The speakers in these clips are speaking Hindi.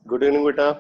गुड इवनिंग बेटा।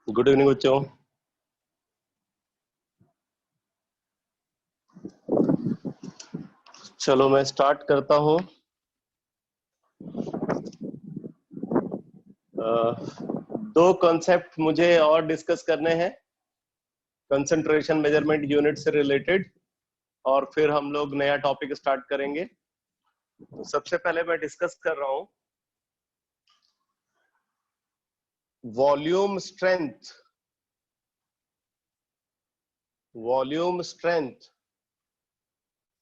गुड इवनिंग बच्चों। चलो मैं स्टार्ट करता हूँ। दो कॉन्सेप्ट मुझे और डिस्कस करने हैं कंसंट्रेशन मेजरमेंट यूनिट से रिलेटेड, और फिर हम लोग नया टॉपिक स्टार्ट करेंगे। तो सबसे पहले मैं डिस्कस कर रहा हूँ volume strength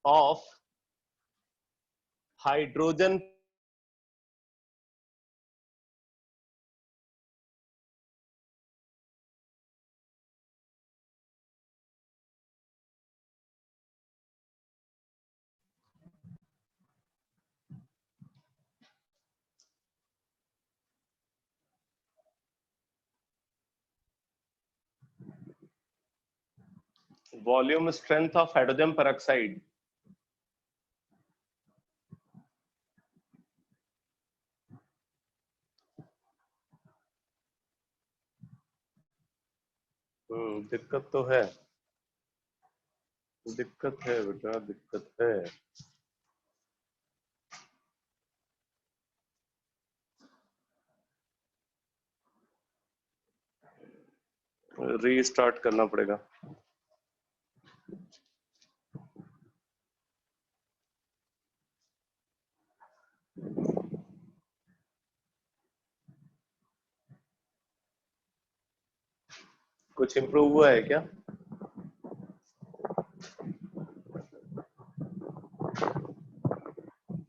of hydrogen volume strength of hydrogen peroxide दिक्कत तो है, दिक्कत है बेटा, दिक्कत है। रीस्टार्ट करना पड़ेगा। कुछ इम्प्रूव हुआ है क्या?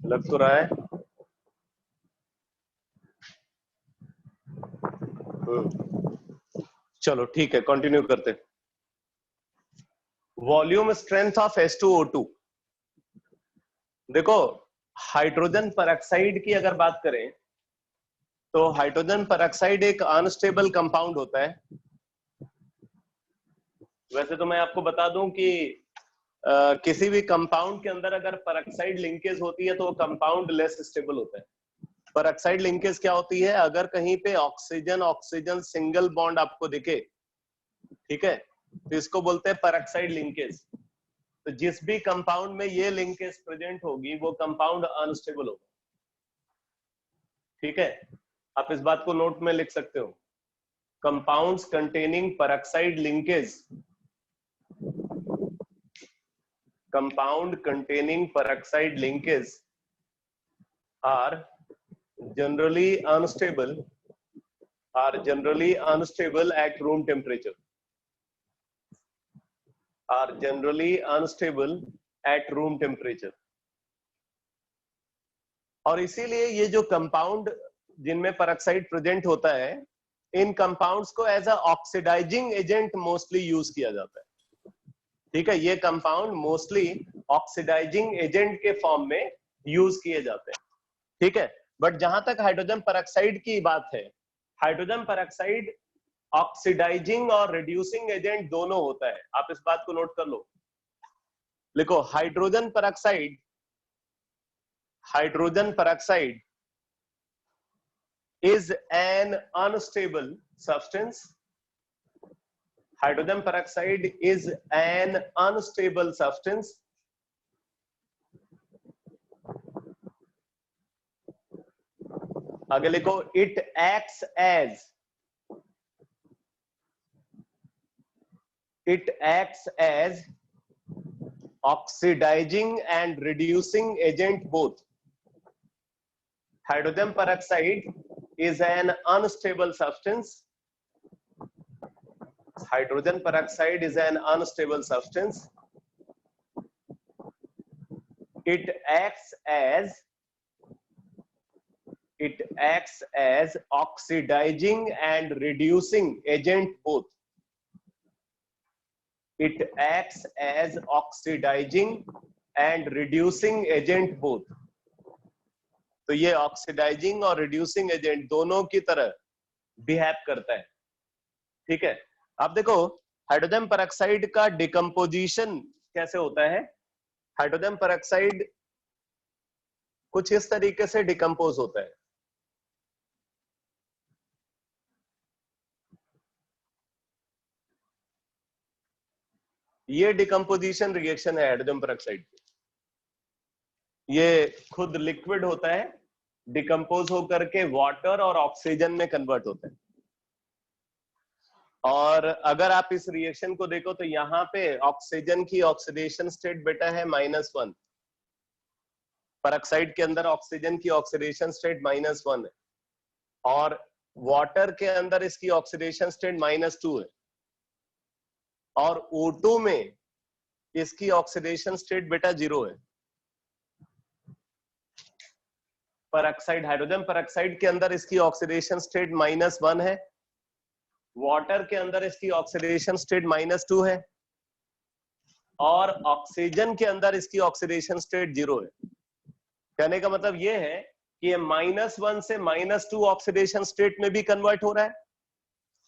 लग तो रहा है। चलो ठीक है, कंटिन्यू करते। Volume strength of H2O2। देखो, हाइड्रोजन पेरोक्साइड की अगर बात करें तो हाइड्रोजन पेरोक्साइड एक अनस्टेबल कंपाउंड होता है। वैसे तो मैं आपको बता दूं कि किसी भी कंपाउंड के अंदर अगर पेरोक्साइड लिंकेज होती है तो वो कंपाउंड लेस स्टेबल होता है। पेरोक्साइड लिंकेज क्या होती है? अगर कहीं पे ऑक्सीजन ऑक्सीजन सिंगल बॉन्ड आपको दिखे, ठीक है, तो इसको बोलते हैं पेरोक्साइड लिंकेज। तो जिस भी कंपाउंड में ये लिंकेज प्रेजेंट होगी वो कंपाउंड अनस्टेबल होगा। ठीक है, आप इस बात को नोट में लिख सकते हो। Compounds containing peroxide linkage, compound containing peroxide linkage are generally unstable at room temperature, और इसीलिए ये जो कंपाउंड जिनमें पेरोक्साइड प्रेजेंट होता है, इन कंपाउंड्स को as a oxidising agent mostly use किया जाता है। ठीक है, ये कंपाउंड मोस्टली ऑक्सीडाइजिंग एजेंट के फॉर्म में यूज किए जाते हैं। ठीक है, बट जहां तक हाइड्रोजन पेरोक्साइड की बात है, हाइड्रोजन पेरोक्साइड ऑक्सीडाइजिंग और रिड्यूसिंग एजेंट दोनों होता है। आप इस बात को नोट कर लो। लिखो, hydrogen peroxide is an unstable substance. Hydrogen peroxide is an unstable substance आगे लिखो it acts as oxidising and reducing agent both. Hydrogen peroxide is an unstable substance. Hydrogen peroxide is an unstable substance. It acts as oxidizing and reducing agent both. It acts as oxidizing and reducing agent both. तो ये ऑक्सीडाइजिंग और रिड्यूसिंग एजेंट दोनों की तरह बिहेव करता है. ठीक है, अब देखो हाइड्रोजन पेरोक्साइड का डिकम्पोजिशन कैसे होता है. हाइड्रोजन पेरोक्साइड कुछ इस तरीके से डिकम्पोज होता है. ये डिकम्पोजिशन रिएक्शन है हाइड्रोजन पेरोक्साइड की. ये खुद लिक्विड होता है, डिकम्पोज होकर के वाटर और ऑक्सीजन में कन्वर्ट होता है. और अगर आप इस रिएक्शन को देखो तो यहाँ पे ऑक्सीजन की ऑक्सीडेशन स्टेट बेटा है -1. पेरोक्साइड के अंदर ऑक्सीजन की ऑक्सीडेशन स्टेट -1 है और वाटर के अंदर इसकी ऑक्सीडेशन स्टेट -2 है और O2 में इसकी ऑक्सीडेशन स्टेट बेटा 0 है. पेरोक्साइड हाइड्रोजन पेरोक्साइड के अंदर इसकी ऑक्सीडेशन स्टेट -1 है, वाटर के अंदर इसकी ऑक्सीडेशन स्टेट -2 है और ऑक्सीजन के अंदर इसकी ऑक्सीडेशन स्टेट 0 है. कहने का मतलब ये है कि ये -1 से -2 ऑक्सीडेशन स्टेट में भी कन्वर्ट हो रहा है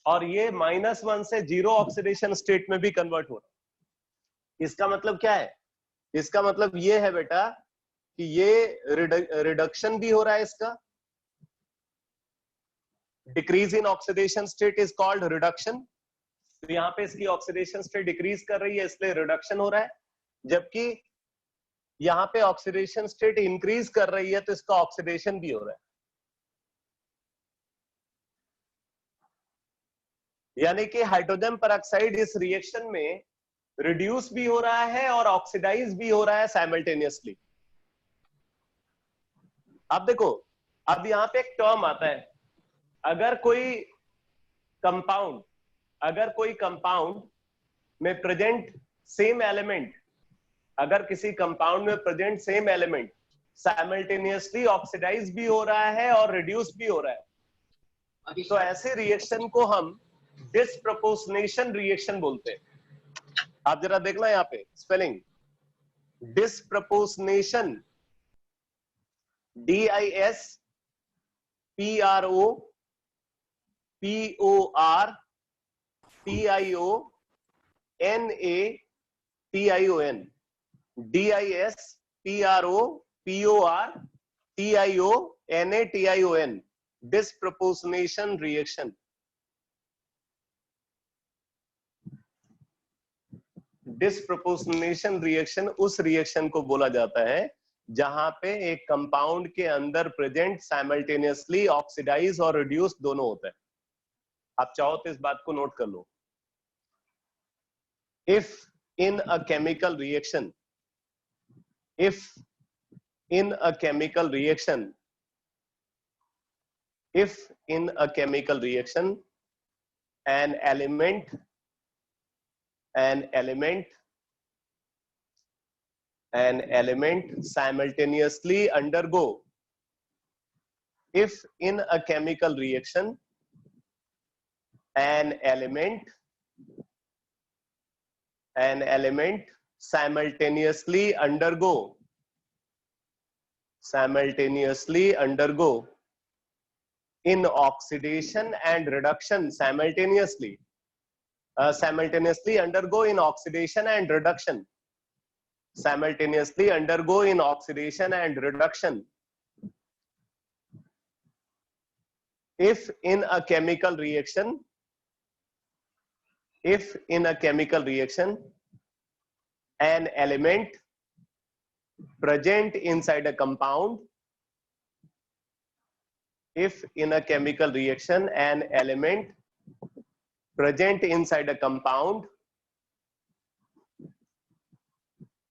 और ये -1 से 0 ऑक्सीडेशन स्टेट में भी कन्वर्ट हो रहा है. इसका मतलब क्या है? इसका मतलब ये है बेटा कि ये रिडक्शन भी हो रहा है. इसका decrease in oxidation state is called reduction. तो यहाँ पे इसकी ऑक्सीडेशन स्टेट डिक्रीज कर रही है इसलिए रिडक्शन हो रहा है, जबकि यहाँ पे ऑक्सीडेशन स्टेट इंक्रीज कर रही है तो इसका ऑक्सीडेशन भी हो रहा है. यानी कि हाइड्रोजन पेरोक्साइड इस रिएक्शन में रिड्यूस भी हो रहा है और ऑक्सीडाइज भी हो रहा है साइमल्टेनियसली. अब देखो, अब यहाँ पे एक टर्म आता है, अगर कोई कंपाउंड में प्रेजेंट सेम एलिमेंट, अगर किसी कंपाउंड में present same element simultaneously oxidise भी हो रहा है और रिड्यूस भी हो रहा है, तो ऐसे रिएक्शन को हम डिस्प्रपोर्शनेशन रिएक्शन बोलते हैं. आप जरा देखना यहाँ पे spelling, disproportionation, DISPROPORTIONATION, DISPROPORTIONATION, disproportionation reaction. Disproportionation reaction उस रिएक्शन को बोला जाता है जहां पे एक कंपाउंड के अंदर प्रेजेंट साइमल्टेनियसली ऑक्सीडाइज और रिड्यूस दोनों होता है. आप चाहो तो इस बात को नोट कर लो. If in a chemical reaction, if in a chemical reaction an element simultaneously undergo, if in a chemical reaction an element simultaneously undergo in oxidation and reduction, simultaneously undergo in oxidation and reduction, if in a chemical reaction an element present inside a compound if in a chemical reaction an element present inside a compound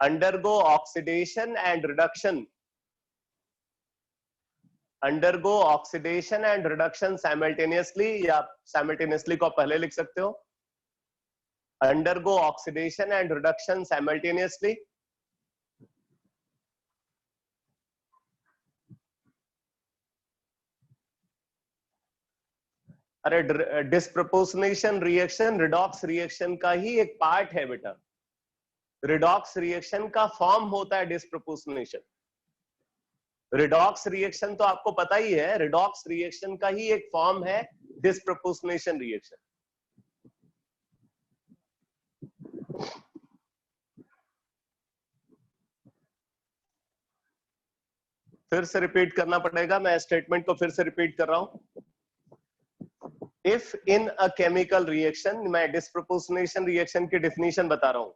undergo oxidation and reduction simultaneously, या simultaneously को पहले लिख सकते हो, undergo oxidation and reduction simultaneously, अरे डिस्प्रपोर्शनेशन रिएक्शन रिडॉक्स रिएक्शन का ही एक पार्ट है बेटा। रिडॉक्स रिएक्शन का फॉर्म होता है डिस्प्रपोर्शनेशन। रिडॉक्स रिएक्शन तो आपको पता ही है, रिडॉक्स रिएक्शन का ही एक फॉर्म है डिस्प्रपोर्शनेशन रिएक्शन। फिर से रिपीट करना पड़ेगा, मैं स्टेटमेंट को फिर से रिपीट कर रहा हूं। If in a chemical reaction, मैं डिस्प्रपोर्शनेशन रिएक्शन की डेफिनेशन बता रहा हूं।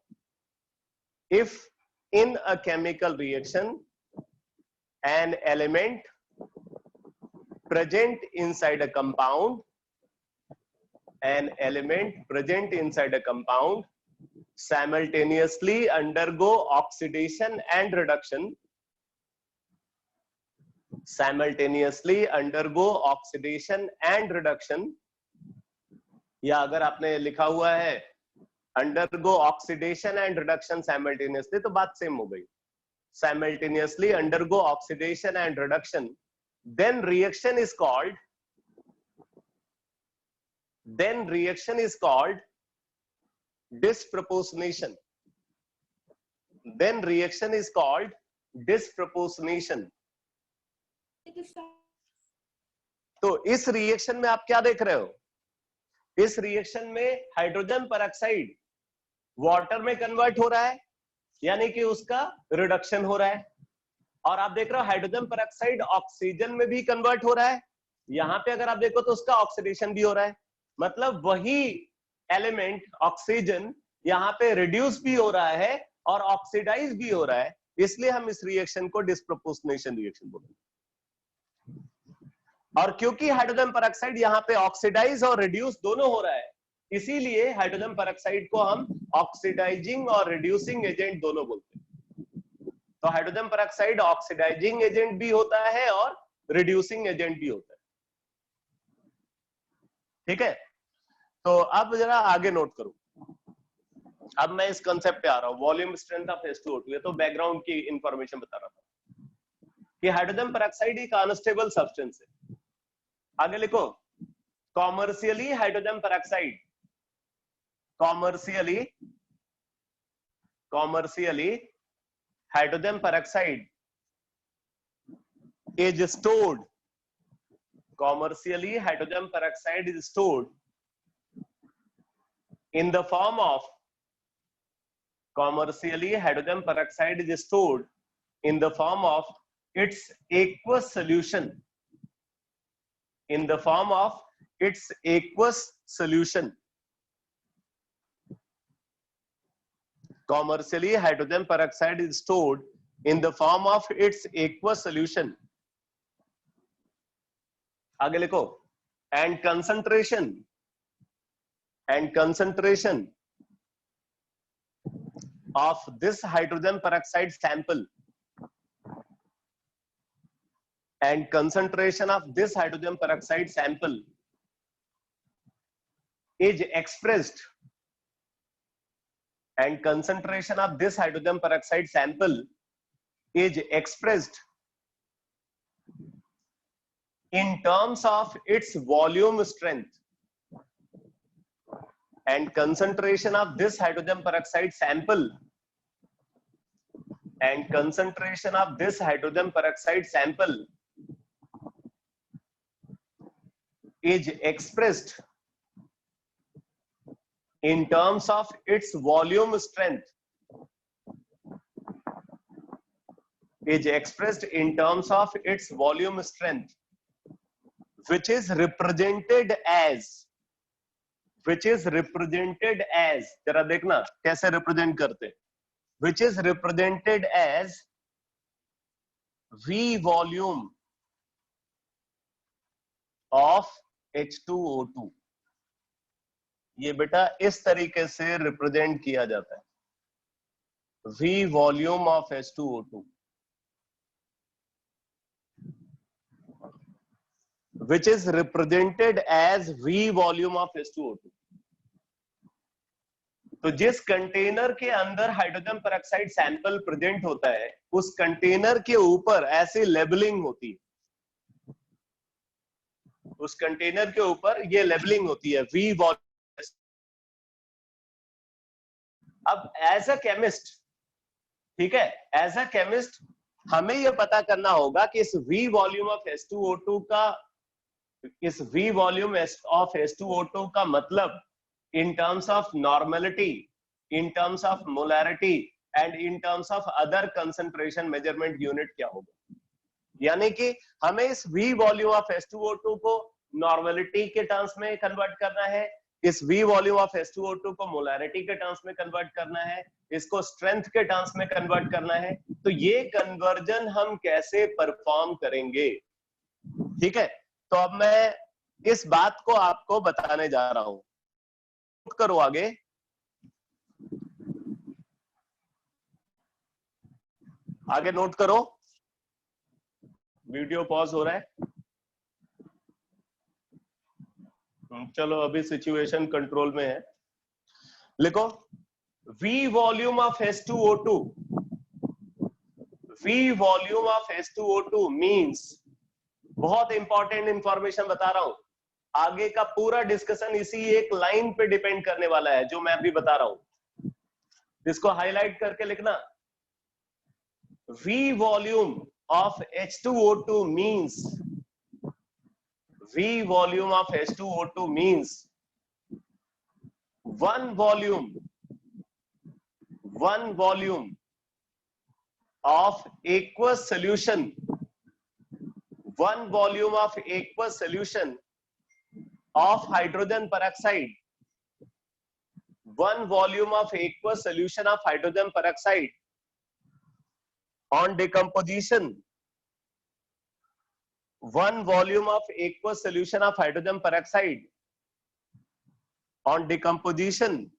If in a chemical reaction an element present inside a compound, an element present inside a compound simultaneously undergo oxidation and reduction, simultaneously undergo oxidation and reduction, या अगर आपने लिखा हुआ है undergo oxidation and reduction simultaneously तो बात सेम हो गई। simultaneously undergo oxidation and reduction, then reaction is called disproportionation. Then reaction is called disproportionation. तो इस रिएक्शन में आप क्या देख रहे हो? इस रिएक्शन में हाइड्रोजन परऑक्साइड वाटर में कन्वर्ट हो रहा है, यानी कि उसका रिडक्शन हो रहा है, और आप देख रहे हो हाइड्रोजन परऑक्साइड ऑक्सीजन में भी कन्वर्ट हो रहा है। यहां पे अगर आप देखो तो उसका ऑक्सीडेशन भी हो रहा है, मतलब वही एलिमेंट ऑक्सीजन यहाँ पे रिड्यूस भी हो रहा है और ऑक्सीडाइज भी हो रहा है, इसलिए हम इस रिएक्शन को डिस्प्रपोर्शनेशन रिएक्शन बोलते हैं। और क्योंकि हाइड्रोजन परऑक्साइड यहाँ पे ऑक्सीडाइज और रिड्यूस दोनों हो रहा है, इसीलिए हाइड्रोजन परऑक्साइड को हम ऑक्सीडाइजिंग और रिड्यूसिंग एजेंट दोनों बोलते हैं। तो हाइड्रोजन परऑक्साइड ऑक्सीडाइजिंग एजेंट भी होता है और रिड्यूसिंग एजेंट भी होता है। ठीक है, तो अब जरा आगे नोट करो। अब मैं इस कंसेप्ट पे आ रहा हूं, वॉल्यूम स्ट्रेंथ ऑफ H2O2। ये तो बैकग्राउंड की इंफॉर्मेशन बता रहा था कि हाइड्रोजन परऑक्साइड एक अनस्टेबल सब्सटेंस है। आगे लिखो, commercially hydrogen peroxide, commercially hydrogen peroxide is stored, commercially hydrogen peroxide is stored in the form of, commercially hydrogen peroxide is stored in the form of its aqueous solution, in the form of its aqueous solution. Commercially hydrogen peroxide is stored in the form of its aqueous solution. आगे लिखो, and concentration of this hydrogen peroxide sample, and concentration of this hydrogen peroxide sample is expressed, and concentration of this hydrogen peroxide sample is expressed in terms of its volume strength, and concentration of this hydrogen peroxide sample, and concentration of this hydrogen peroxide sample is expressed in terms of its volume strength, is expressed in terms of its volume strength, which is represented as, जरा देखना कैसे रिप्रेजेंट करते, which is represented as V volume of H2O2। ये बेटा इस तरीके से रिप्रेजेंट किया जाता है, V volume of H2O2, which is represented as V volume of H2O2। तो जिस कंटेनर के अंदर हाइड्रोजन पेरोक्साइड सैंपल प्रेजेंट होता है, उस कंटेनर के ऊपर ऐसी लेबलिंग होती है, उस कंटेनर के ऊपर ये लेबलिंग होती है V वॉल्यूम। अब एज अ केमिस्ट, ठीक है, एज अ केमिस्ट हमें यह पता करना होगा कि इस V वॉल्यूम ऑफ H2O2 का, इस V वॉल्यूम ऑफ H2O2 का मतलब in terms of normality, in terms of molarity and in terms of other concentration measurement unit क्या होगा। यानी कि हमें इस V वॉल्यूम ऑफ H2O2 को नॉर्मेलिटी के टर्म्स में कन्वर्ट करना है, इस V वॉल्यूम ऑफ H2O2 को मोलैरिटी के टर्म्स में कन्वर्ट करना है, इसको स्ट्रेंथ के टर्म्स में कन्वर्ट करना है। तो ये कन्वर्जन हम कैसे परफॉर्म करेंगे, ठीक है। तो अब मैं इस बात को आपको बताने जा रहा हूं, करो आगे। आगे नोट करो, वीडियो पॉज हो रहा है। चलो अभी सिचुएशन कंट्रोल में है। लिखो V volume of H2O2, V volume of H2O2 means, बहुत इंपॉर्टेंट इंफॉर्मेशन बता रहा हूं, आगे का पूरा डिस्कशन इसी एक लाइन पे डिपेंड करने वाला है जो मैं अभी बता रहा हूं। इसको हाईलाइट करके लिखना, V volume of H2O2 means, V volume of H2O2 means one volume of aqueous solution, one volume of aqueous solution of hydrogen peroxide, one volume of aqueous solution of hydrogen peroxide on decomposition, one volume of aqueous solution of hydrogen peroxide on decomposition,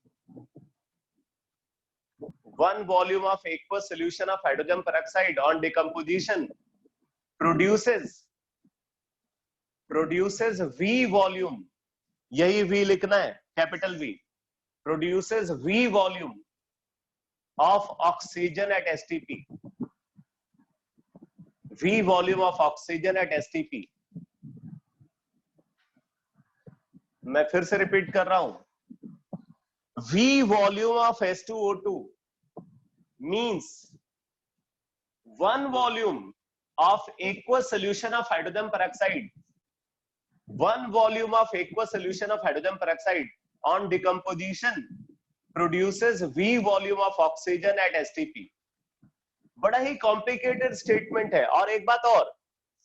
one volume of aqueous solution of hydrogen peroxide on decomposition produces V volume, यही V लिखना है, capital V, produces V volume of oxygen at STP, V volume of oxygen at STP। मैं फिर से रिपीट कर रहा हूं, V volume of H2O2 means one volume of aqueous solution of hydrogen peroxide, one volume of aqueous solution of hydrogen peroxide on decomposition produces V volume of oxygen at STP। बड़ा ही कॉम्प्लिकेटेड स्टेटमेंट है। और एक बात और,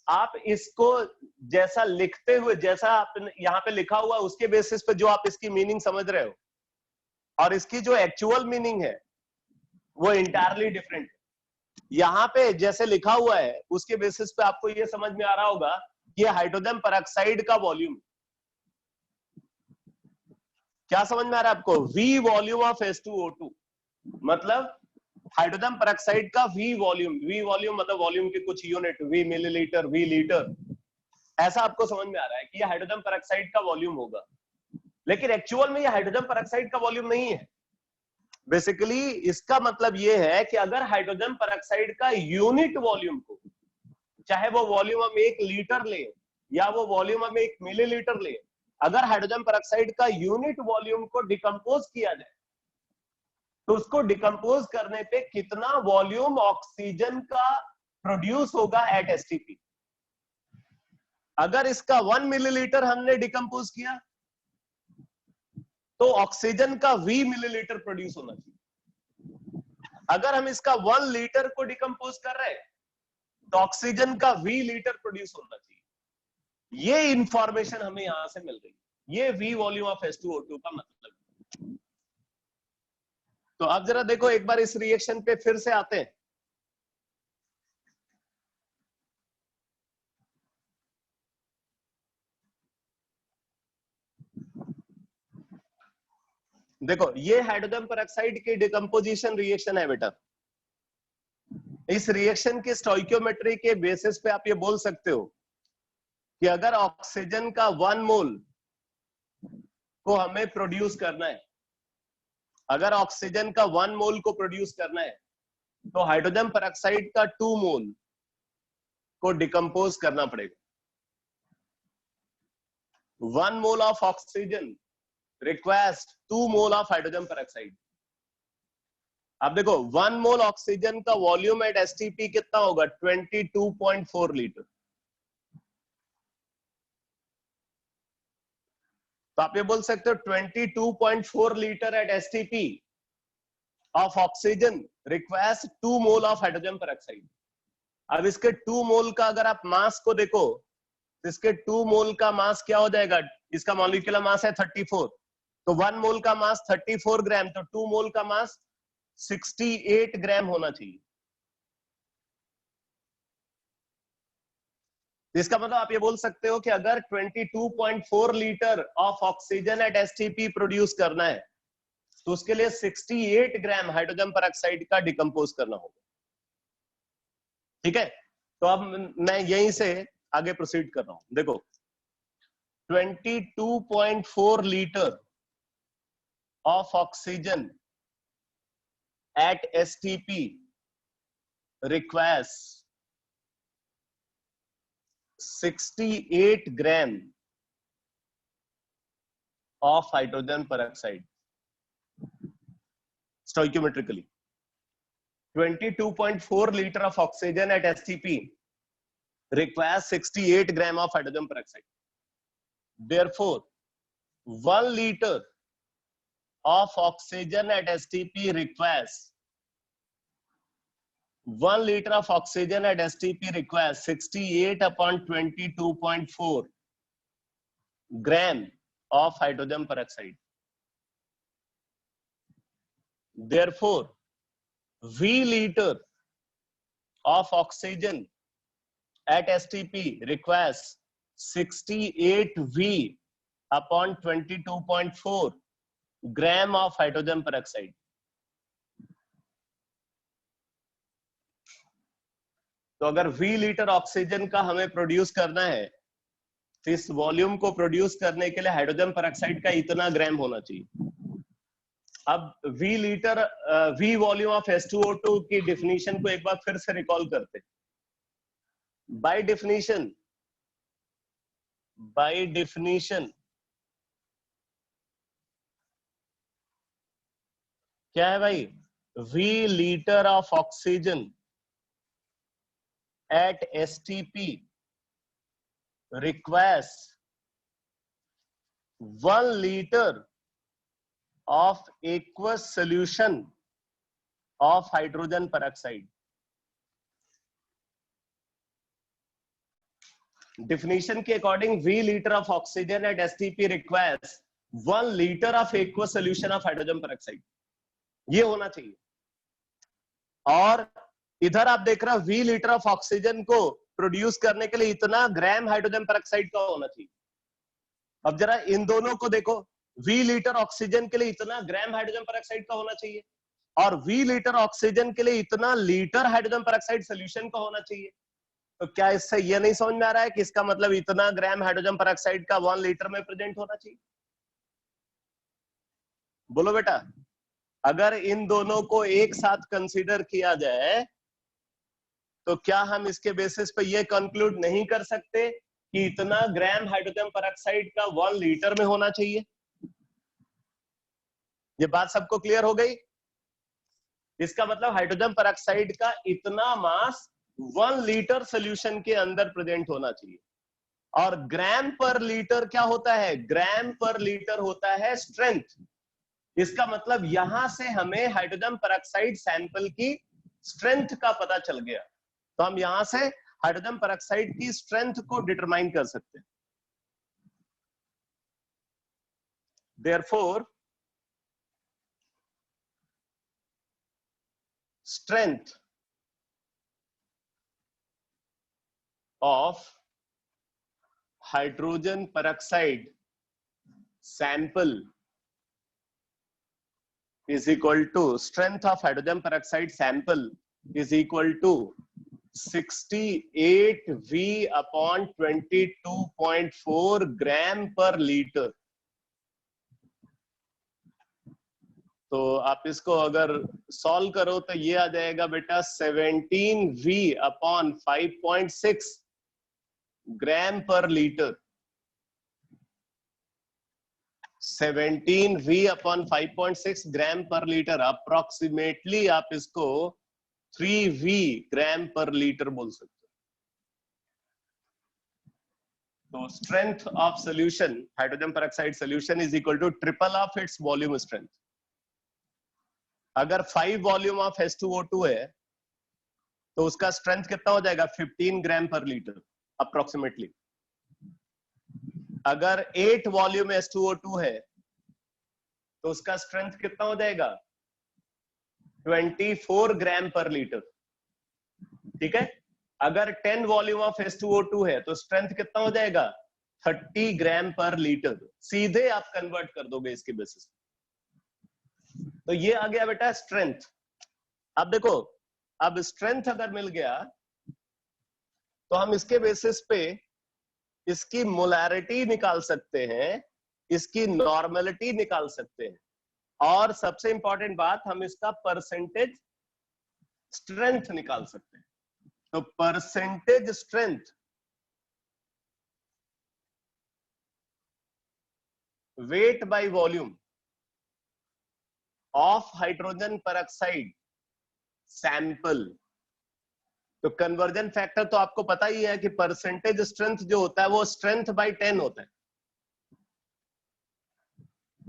आप इसको जैसा लिखते हुए, जैसा आप यहाँ पे लिखा हुआ उसके बेसिस पे जो आप इसकी मीनिंग समझ रहे हो और इसकी जो एक्चुअल मीनिंग है वो इंटायरली डिफरेंट है। यहाँ पे जैसे लिखा हुआ है उसके बेसिस पे आपको ये समझ में आ रहा होगा कि हाइड्रोजन पेरोक्साइड का वॉल्यूम, क्या समझ में आ रहा है आपको, V वॉल्यूम ऑफ H2O2 मतलब हाइड्रोजन पेरोक्साइड का V वॉल्यूम, V वॉल्यूम मतलब वॉल्यूम की कुछ unit, V millilitre, V litre, ऐसा आपको समझ में आ रहा है कि ये हाइड्रोजन पेरोक्साइड का वॉल्यूम होगा। लेकिन एक्चुअल में ये हाइड्रोजन पेरोक्साइड का वॉल्यूम नहीं है। बेसिकली इसका मतलब ये है कि अगर हाइड्रोजन पेरोक्साइड का यूनिट वॉल्यूम को, चाहे वो वॉल्यूम हम 1 लीटर ले या वो वॉल्यूम हम 1 मिलीलीटर ले, अगर हाइड्रोजन पेरोक्साइड का यूनिट वॉल्यूम को डिकम्पोज किया जाए तो उसको डिकम्पोज करने पे कितना वॉल्यूम ऑक्सीजन का प्रोड्यूस होगा एट एसटीपी। अगर इसका 1 मिलीलीटर हमने डिकम्पोज किया तो ऑक्सीजन का V मिलीलीटर प्रोड्यूस होना चाहिए। अगर हम इसका 1 लीटर को डिकम्पोज कर रहे हैं तो ऑक्सीजन का V लीटर प्रोड्यूस होना चाहिए। ये इंफॉर्मेशन हमें यहां से मिल गई, ये V वॉल्यूम ऑफ H2O2 का मतलब। तो आप जरा देखो एक बार इस रिएक्शन पे फिर से आते हैं। देखो ये हाइड्रोजन पेरोक्साइड की डिकम्पोजिशन रिएक्शन है बेटा। इस रिएक्शन की स्टोइकियोमेट्री के बेसिस पे आप ये बोल सकते हो कि अगर ऑक्सीजन का 1 मोल को हमें प्रोड्यूस करना है, अगर ऑक्सीजन का 1 मोल को प्रोड्यूस करना है तो हाइड्रोजन पेरोक्साइड का 2 मोल को डिकम्पोज करना पड़ेगा। 1 mole of oxygen requires 2 mole of hydrogen peroxide. अब देखो 1 मोल ऑक्सीजन का वॉल्यूम एट एसटीपी कितना होगा? 22.4 लीटर। तो आप ये बोल सकते हो 22.4 litre at STP of oxygen requires 2 mole of hydrogen peroxide. अब इसके 2 मोल का अगर आप मास को देखो तो इसके 2 मोल का मास क्या हो जाएगा? इसका मॉलिक्यूलर मास है 34, तो 1 मोल का मास 34 ग्राम, तो 2 मोल का मास 68 ग्राम होना चाहिए। इसका मतलब आप ये बोल सकते हो कि अगर 22.4 litre of oxygen at STP produce करना है तो उसके लिए 68 ग्राम हाइड्रोजन पेरोक्साइड का डिकम्पोज करना होगा। ठीक है, तो अब मैं यहीं से आगे प्रोसीड कर रहा हूं। देखो 22.4 litre of oxygen at STP requires 68 gram of hydrogen peroxide stoichiometrically. 22.4 liter of oxygen at STP requires 68 gram of hydrogen peroxide. Therefore 1 liter of oxygen at STP requires 1 liter of oxygen at STP requires 68 upon 22.4 gram of hydrogen peroxide. Therefore, V liter of oxygen at STP requires 68 V upon 22.4 gram of hydrogen peroxide. तो अगर V लीटर ऑक्सीजन का हमें प्रोड्यूस करना है तो इस वॉल्यूम को प्रोड्यूस करने के लिए हाइड्रोजन पेरोक्साइड का इतना ग्राम होना चाहिए। अब V litre V volume of H2O2 की डेफिनेशन को एक बार फिर से रिकॉल करते। बाय डेफिनेशन क्या है भाई? V litre of oxygen at STP requires 1 liter of aqueous solution of hydrogen peroxide. Definition के according V liter of oxygen at STP requires 1 liter of aqueous solution of hydrogen peroxide. ये होना चाहिए। और इधर आप देख रहे हो V लीटर ऑफ ऑक्सीजन को प्रोड्यूस करने के लिए इतना ग्राम हाइड्रोजन पेरोक्साइड का होना चाहिए। अब जरा इन दोनों को देखो, V लीटर ऑक्सीजन के लिए इतना ग्राम हाइड्रोजन पेरोक्साइड का होना चाहिए और V लीटर ऑक्सीजन के लिए इतना लीटर हाइड्रोजन पेरोक्साइड सोल्यूशन का होना चाहिए। तो क्या इससे यह नहीं समझ में आ रहा है कि इसका मतलब इतना ग्राम हाइड्रोजन पेरोक्साइड का 1 लीटर में प्रेजेंट होना चाहिए? बोलो बेटा, अगर इन दोनों को एक साथ कंसीडर किया जाए तो क्या हम इसके बेसिस पे ये कंक्लूड नहीं कर सकते कि इतना ग्राम हाइड्रोजन पेरोक्साइड का 1 लीटर में होना चाहिए? ये बात सबको क्लियर हो गई? इसका मतलब हाइड्रोजन पेरोक्साइड का इतना मास 1 लीटर सोल्यूशन के अंदर प्रेजेंट होना चाहिए। और ग्राम पर लीटर क्या होता है? ग्राम पर लीटर होता है स्ट्रेंथ। इसका मतलब यहां से हमें हाइड्रोजन पेरोक्साइड सैंपल की स्ट्रेंथ का पता चल गया, तो हम यहां से हाइड्रोजन पेरोक्साइड की स्ट्रेंथ को डिटरमाइन कर सकते हैं। Therefore strength of hydrogen peroxide sample is equal to strength of hydrogen peroxide sample is equal to 68 V upon 22.4 gram per liter। तो आप इसको अगर सॉल्व करो तो ये आ जाएगा बेटा 17 V अपॉन 5.6 ग्राम पर लीटर। 17 V अपॉन 5.6 ग्राम पर लीटर, अप्रोक्सीमेटली आप इसको 3 V ग्राम पर लीटर बोल सकते हो। तो strength of solution hydrogen peroxide solution is equal to triple of its volume strength. अगर 5 वॉल्यूम ऑफ H2O2 है तो उसका स्ट्रेंथ कितना हो जाएगा 15 ग्राम पर लीटर अप्रोक्सीमेटली। अगर 8 वॉल्यूम H2O2 है तो उसका स्ट्रेंथ कितना हो जाएगा 24 ग्राम पर लीटर। ठीक है, अगर 10 वॉल्यूम ऑफ H2O2 है तो स्ट्रेंथ कितना हो जाएगा 30 ग्राम पर लीटर। सीधे आप कन्वर्ट कर दोगे इसके बेसिस। तो ये आ गया बेटा स्ट्रेंथ। अब देखो, अब स्ट्रेंथ अगर मिल गया तो हम इसके बेसिस पे इसकी मोलैरिटी निकाल सकते हैं, इसकी नॉर्मेलिटी निकाल सकते हैं, और सबसे इंपॉर्टेंट बात, हम इसका परसेंटेज स्ट्रेंथ निकाल सकते हैं। तो percentage strength weight by volume of hydrogen peroxide sample. तो कन्वर्जन फैक्टर तो आपको पता ही है कि परसेंटेज स्ट्रेंथ जो होता है वो स्ट्रेंथ बाय 10 होता है।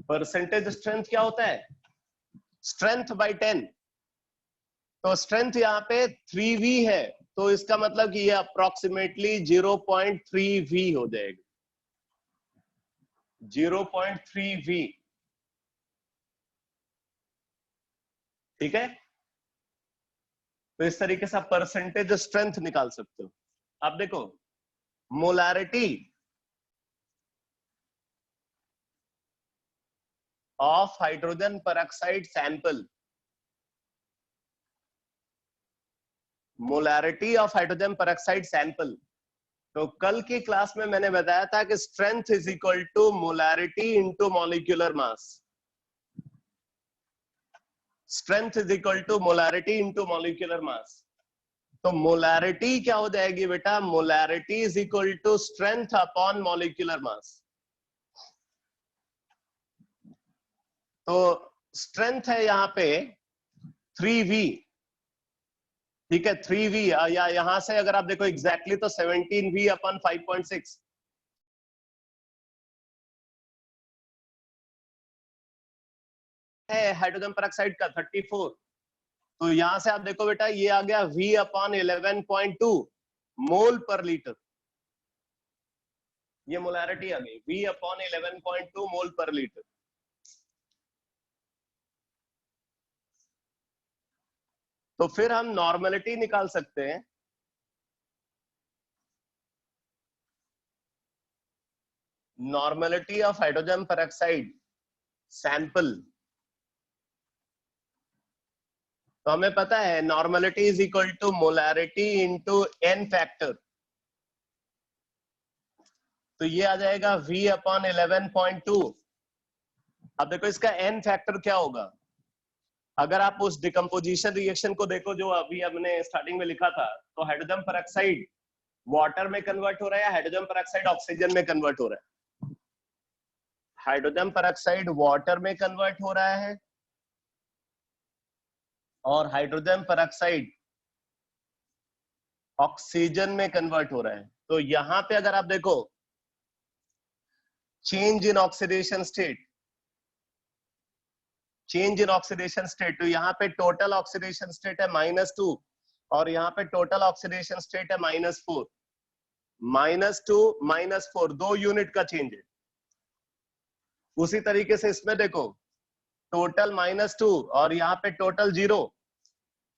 परसेंटेज स्ट्रेंथ क्या होता है स्ट्रेंथ बाय 10। तो स्ट्रेंथ यहाँ पे 3V है, तो इसका मतलब कि ये अप्रोक्सीमेटली 0.3V हो जाएगा, 0.3V। ठीक है, तो इस तरीके से आप परसेंटेज स्ट्रेंथ निकाल सकते हो। अब देखो molarity of hydrogen peroxide sample, molarity of hydrogen peroxide sample. तो कल की क्लास में मैंने बताया था कि strength is equal to molarity into molecular mass. Strength is equal to molarity into molecular mass. तो मोलैरिटी क्या हो जाएगी बेटा, molarity is equal to strength upon molecular mass. तो स्ट्रेंथ है यहाँ पे 3V। ठीक है, 3V, या यहां से अगर आप देखो एग्जैक्टली तो 17V अपॉन 5.6 है हाइड्रोजन पेरोक्साइड का 34। तो यहां से आप देखो बेटा ये आ गया V अपॉन 11.2 मोल पर लीटर। ये मोलैरिटी आ गई V अपॉन 11.2 मोल पर लीटर। तो फिर हम नॉर्मेलिटी निकाल सकते हैं। Normality of hydrogen peroxide sample, तो हमें पता है normality is equal to molarity into n factor. तो ये आ जाएगा V अपॉन 11.2। अब देखो इसका n फैक्टर क्या होगा। अगर आप उस डिकम्पोजिशन रिएक्शन को देखो जो अभी हमने स्टार्टिंग में लिखा था, तो हाइड्रोजन पेरोक्साइड वाटर में कन्वर्ट हो रहा है, हाइड्रोजन पेरोक्साइड ऑक्सीजन में कन्वर्ट हो रहा है। हाइड्रोजन पेरोक्साइड वाटर में कन्वर्ट हो रहा है और हाइड्रोजन पेरोक्साइड ऑक्सीजन में कन्वर्ट हो रहा है। तो यहां पे अगर आप देखो change in oxidation state, change in oxidation state, तो यहाँ पे टोटल ऑक्सीडेशन स्टेट है -2 और यहाँ पे टोटल ऑक्सीडेशन स्टेट है -4। -2 -4 2 यूनिट का चेंज है। उसी तरीके से इसमें देखो टोटल -2 और यहाँ पे टोटल 0।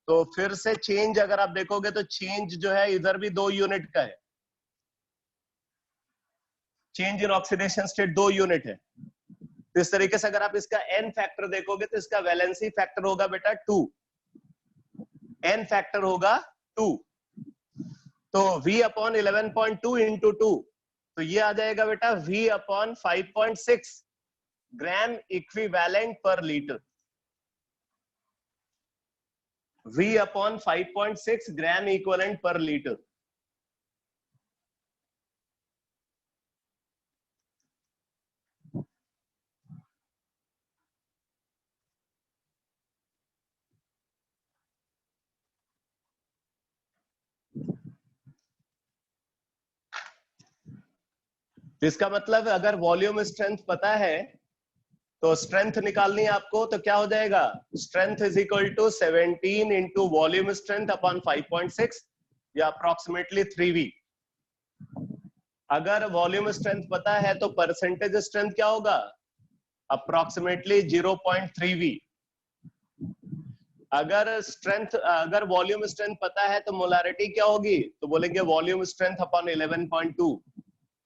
तो फिर से चेंज अगर आप देखोगे तो चेंज जो है इधर भी 2 यूनिट का है। Change in oxidation state 2 unit है। तो इस तरीके से अगर आप इसका n फैक्टर देखोगे तो इसका वैलेंसी फैक्टर होगा बेटा 2, n फैक्टर होगा 2, तो v अपॉन 11.2 इंटू 2, तो ये आ जाएगा बेटा v अपॉन 5.6 ग्राम इक्विवेलेंट पर litre, v upon 5.6 gram equivalent पर लीटर। इसका मतलब अगर वॉल्यूम स्ट्रेंथ पता है तो स्ट्रेंथ निकालनी है आपको, तो क्या हो जाएगा, strength is equal to 17 into volume strength upon 5.6 या अप्रोक्सीमेटली 3v। अगर वॉल्यूम स्ट्रेंथ पता है तो परसेंटेज स्ट्रेंथ क्या होगा, अप्रोक्सीमेटली 0.3v। अगर वॉल्यूम स्ट्रेंथ पता है तो मोलारिटी क्या होगी, तो बोलेंगे वॉल्यूम स्ट्रेंथ अपॉन 11.2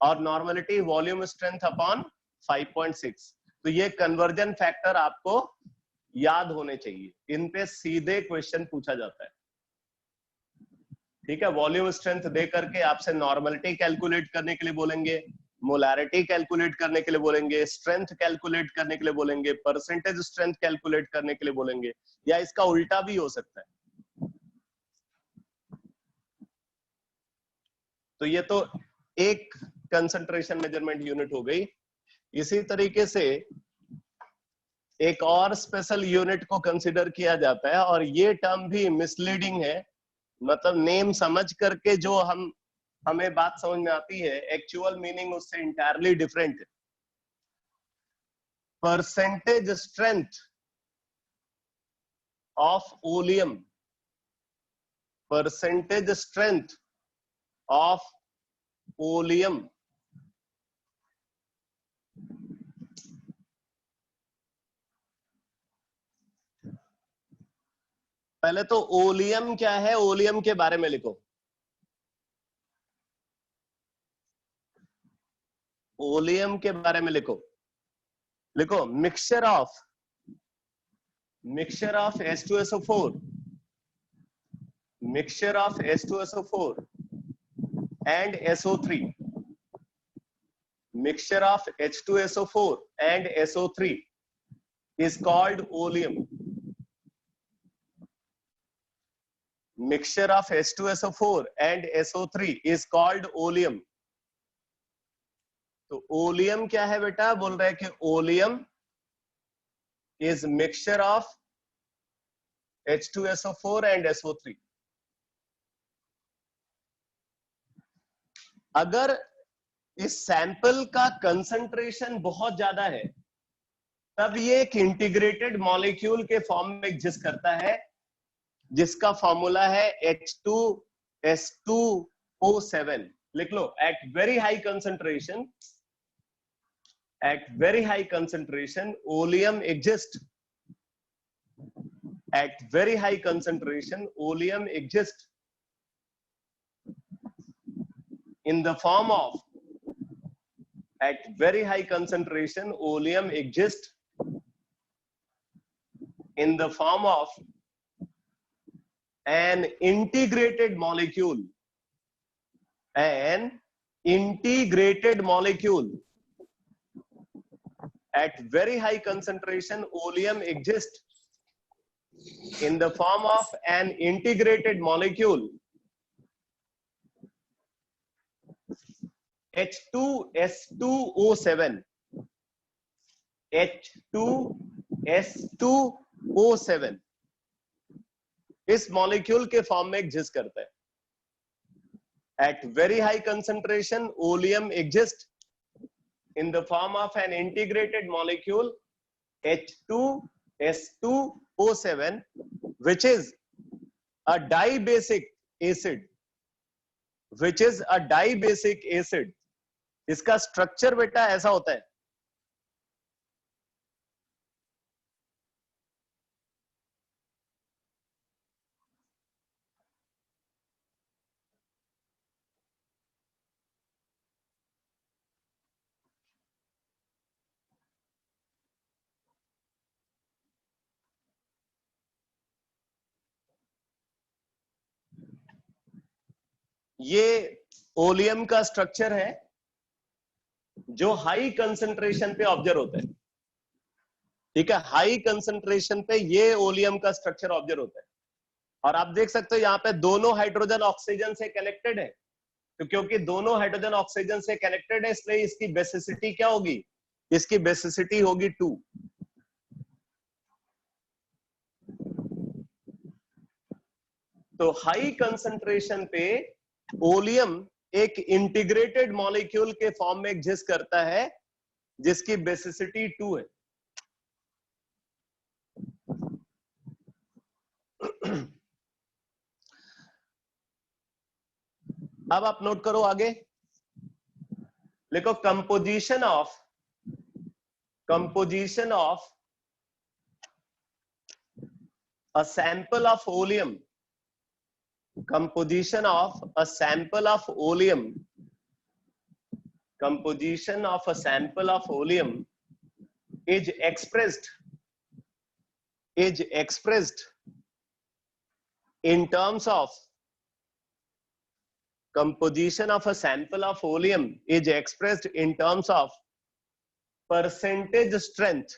और नॉर्मलिटी वॉल्यूम स्ट्रेंथ अपॉन 5.6। तो ये कन्वर्जन फैक्टर आपको याद होने चाहिए, इन पे सीधे क्वेश्चन पूछा जाता है। ठीक है, वॉल्यूम स्ट्रेंथ दे करके आपसे नॉर्मलिटी कैलकुलेट करने के लिए बोलेंगे, मोलारिटी कैलकुलेट करने के लिए बोलेंगे, स्ट्रेंथ कैलकुलेट करने के लिए बोलेंगे, परसेंटेज स्ट्रेंथ कैलकुलेट करने के लिए बोलेंगे, या इसका उल्टा भी हो सकता है। तो ये तो एक कंसंट्रेशन मेजरमेंट यूनिट हो गई। इसी तरीके से एक और स्पेशल यूनिट को कंसीडर किया जाता है, और ये टर्म भी मिसलीडिंग है, मतलब नेम समझ करके जो हमें बात समझ में आती है, एक्चुअल मीनिंग उससे इंटायरली डिफरेंट है। Percentage strength of oleum, percentage strength of oleum पहले तो ओलियम क्या है, ओलियम के बारे में लिखो। ओलियम के बारे में लिखो, लिखो mixture of H2SO4, mixture of H2SO4 and SO3, mixture of H2SO4 and SO3 is called oleum. Mixture of H2SO4 and SO3 is called oleum. तो oleum क्या है बेटा, बोल रहे हैं कि oleum is mixture of H2SO4 and SO3। अगर इस सैंपल का कंसंट्रेशन बहुत ज्यादा है तब ये एक इंटीग्रेटेड मॉलिक्यूल के फॉर्म में एग्जिस्ट करता है, जिसका फॉर्मूला है H2S2O7। लिख लो, at very high concentration oleum exist, at very high concentration oleum exists in the form of, at very high concentration oleum exists in the form of an integrated molecule, an integrated molecule। At very high concentration oleum exists in the form of an integrated molecule H2S2O7, H2S2O7 इस मॉलिक्यूल के फॉर्म में एग्जिस्ट करता है। At very high concentration oleum exists in the form of an integrated molecule H2S2O7 which is a dibasic acid, which is a dibasic acid। इसका स्ट्रक्चर बेटा ऐसा होता है, ये ओलियम का स्ट्रक्चर है जो हाई कंसंट्रेशन पे ऑब्जर्व होता है। ठीक है, हाई कंसंट्रेशन पे ये ओलियम का स्ट्रक्चर ऑब्जर्व होता है। और आप देख सकते हो यहाँ पे दोनों हाइड्रोजन ऑक्सीजन से कनेक्टेड है, तो क्योंकि दोनों हाइड्रोजन ऑक्सीजन से कनेक्टेड है इसलिए इसकी बेसिसिटी क्या होगी, इसकी बेसिसिटी होगी 2। तो हाई कंसंट्रेशन पे ओलियम एक इंटीग्रेटेड मॉलिक्यूल के फॉर्म में एग्जिस्ट करता है जिसकी बेसिसिटी 2 है। अब आप नोट करो आगे, लिखो composition of a sample of oleum, composition of a sample of oleum, composition of a sample of oleum is expressed in terms of, composition of a sample of oleum is expressed in terms of percentage strength,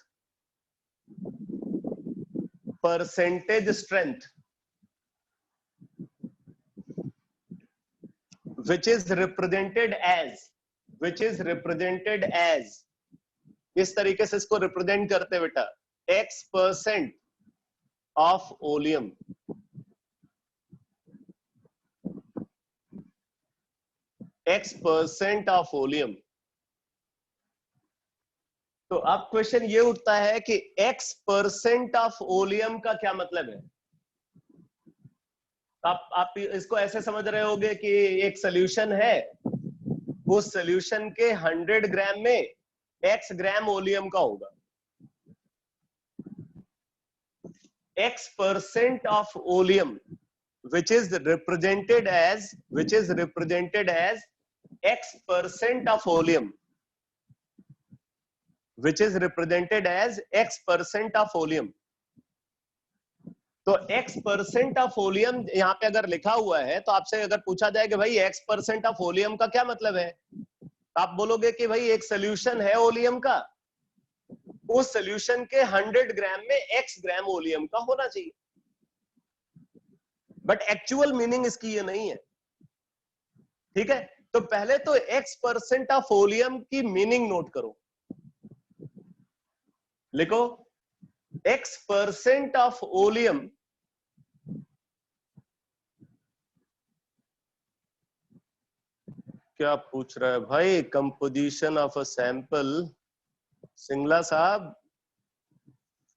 which is represented as, इस तरीके से इसको रिप्रेजेंट करते बेटा, X% of oleum, X% of oleum। तो अब क्वेश्चन ये उठता है कि X% ऑफ ओलियम का क्या मतलब है। आप इसको ऐसे समझ रहे होगे कि एक सोल्यूशन है, उस सोल्यूशन के 100 ग्राम में X ग्राम ओलियम का होगा। X% of oleum which is represented as X% of oleum, which is represented as X% of oleum। तो X% of oleum यहाँ पे अगर लिखा हुआ है तो आपसे अगर पूछा जाए कि भाई X% of oleum का क्या मतलब है, तो आप बोलोगे कि भाई एक सोल्यूशन है ओलियम का, उस सोल्यूशन के 100 ग्राम में X ग्राम ओलियम का होना चाहिए। बट एक्चुअल मीनिंग इसकी ये नहीं है। ठीक है, तो पहले तो X% ऑफ ओलियम की मीनिंग नोट करो, लिखो X% ऑफ ओलियम क्या पूछ रहा है भाई, composition of a sample, Singla साहब,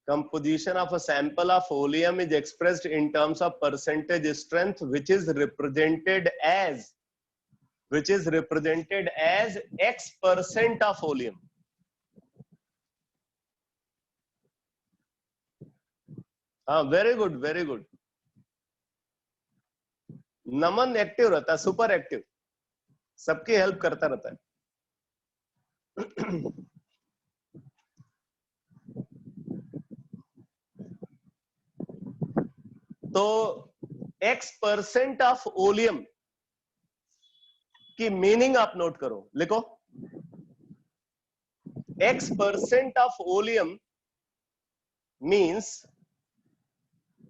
composition of a sample of oleum is expressed in terms of percentage strength which is represented as X% of oleum। हाँ, वेरी गुड। नमन एक्टिव रहता है, सुपर एक्टिव, सबकी हेल्प करता रहता है। तो X% ऑफ ओलियम की मीनिंग आप नोट करो, लिखो X% of oleum means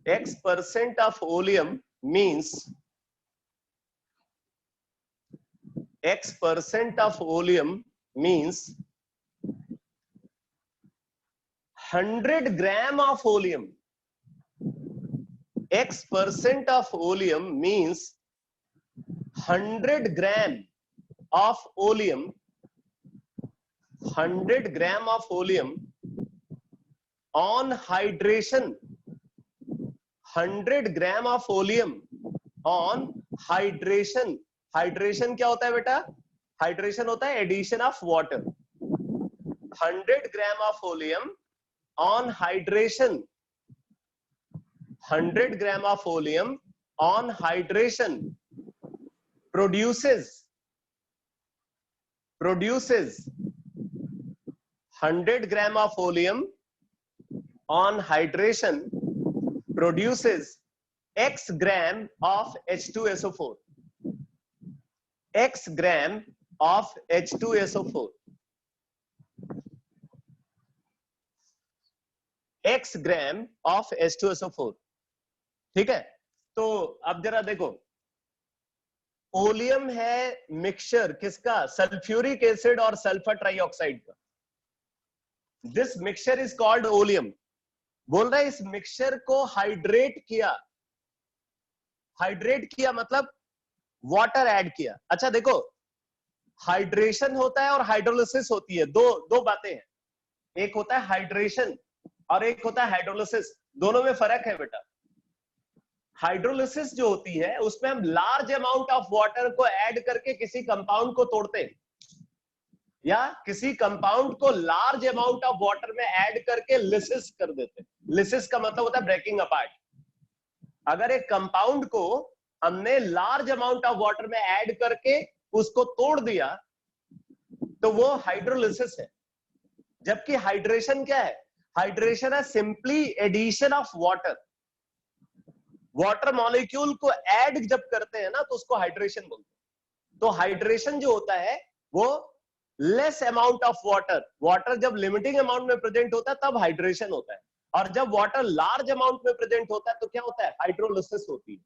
X% of oleum means X% of oleum means 100 gram of oleum। X% of oleum means 100 gram of oleum, 100 gram of oleum on hydration, 100 gram of oleum on hydration। Hydration क्या होता है बेटा, हाइड्रेशन होता है addition of water. 100 gram of oleum on hydration, 100 gram of oleum on hydration produces 100 gram of oleum on hydration produces X gram of H2SO4। x gram of H2SO4, x gram of H2SO4, ठीक है। तो अब जरा देखो, ओलियम है मिक्सचर किसका, सल्फ्यूरिक एसिड और सल्फर ट्राइऑक्साइड का। This mixture is called oleum. बोल रहा है इस मिक्सचर को हाइड्रेट किया, हाइड्रेट किया मतलब वाटर ऐड किया। अच्छा देखो, हाइड्रेशन होता है और हाइड्रोलिसिस होती है, दो बातें हैं। एक होता है हाइड्रेशन और एक होता है हाइड्रोलिसिस, दोनों में फर्क है बेटा। हाइड्रोलिसिस जो होती है उसमें हम लार्ज अमाउंट ऑफ वाटर को ऐड करके किसी कंपाउंड को तोड़ते हैं, या किसी कंपाउंड को लार्ज अमाउंट ऑफ वाटर में ऐड करके लिसिस कर देते हैं। लिसिस का मतलब होता है ब्रेकिंग अपार्ट। अगर एक कंपाउंड को हमने लार्ज अमाउंट ऑफ वाटर में ऐड करके उसको तोड़ दिया तो वो हाइड्रोलिसिस है। जबकि हाइड्रेशन क्या है, हाइड्रेशन है simply addition of water. Water molecule को ऐड जब करते हैं ना तो उसको हाइड्रेशन बोलते हैं। तो हाइड्रेशन जो होता है वो less amount of water, water जब लिमिटिंग अमाउंट में प्रेजेंट होता है तब हाइड्रेशन होता है, और जब वाटर लार्ज अमाउंट में प्रेजेंट होता है तो क्या होता है, हाइड्रोलिसिस होती है।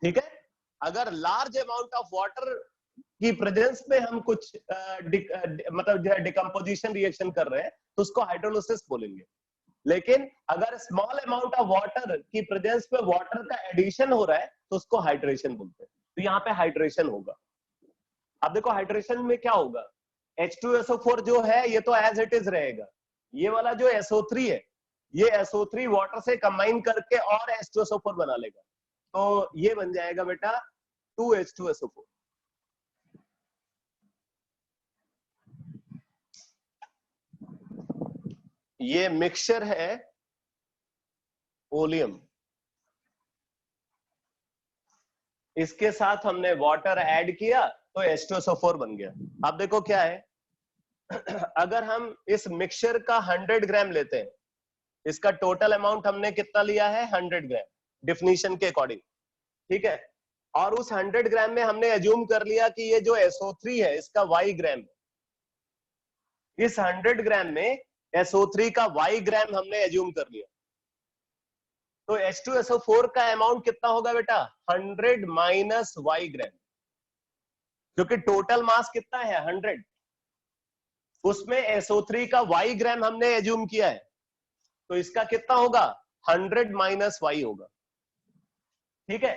ठीक है, अगर लार्ज अमाउंट ऑफ वाटर की प्रेजेंस में हम कुछ मतलब जो है डिकम्पोजिशन रिएक्शन कर रहे हैं तो उसको हाइड्रोलिसिस बोलेंगे। लेकिन अगर स्मॉल अमाउंट ऑफ वाटर की प्रेजेंस में वाटर का एडिशन हो रहा है तो उसको हाइड्रेशन बोलते हैं। तो यहाँ पे हाइड्रेशन होगा। अब देखो हाइड्रेशन में क्या होगा, H2SO4 जो है ये तो एज इट इज रहेगा, ये वाला जो SO3 है ये SO3 वाटर से कंबाइन करके और H2SO4 बना लेगा, तो ये बन जाएगा बेटा 2H2SO4। ये मिक्सचर है ओलियम, इसके साथ हमने वाटर ऐड किया तो H2SO4 बन गया। अब देखो क्या है, अगर हम इस मिक्सचर का 100 ग्राम लेते हैं, इसका टोटल अमाउंट हमने कितना लिया है 100 ग्राम डिफिनीशन के अकॉर्डिंग, ठीक है। और उस 100 ग्राम में हमने एज्यूम कर लिया कि ये जो SO3 है इसका Y ग्राम है। इस 100 ग्राम में SO3 का Y ग्राम हमने एज्यूम कर लिया, तो H2SO4 का अमाउंट कितना होगा बेटा 100 माइनस Y ग्राम, क्योंकि टोटल मास कितना है 100, उसमें SO3 का Y ग्राम हमने एज्यूम किया है, तो इसका कितना होगा 100 माइनस Y होगा, ठीक है।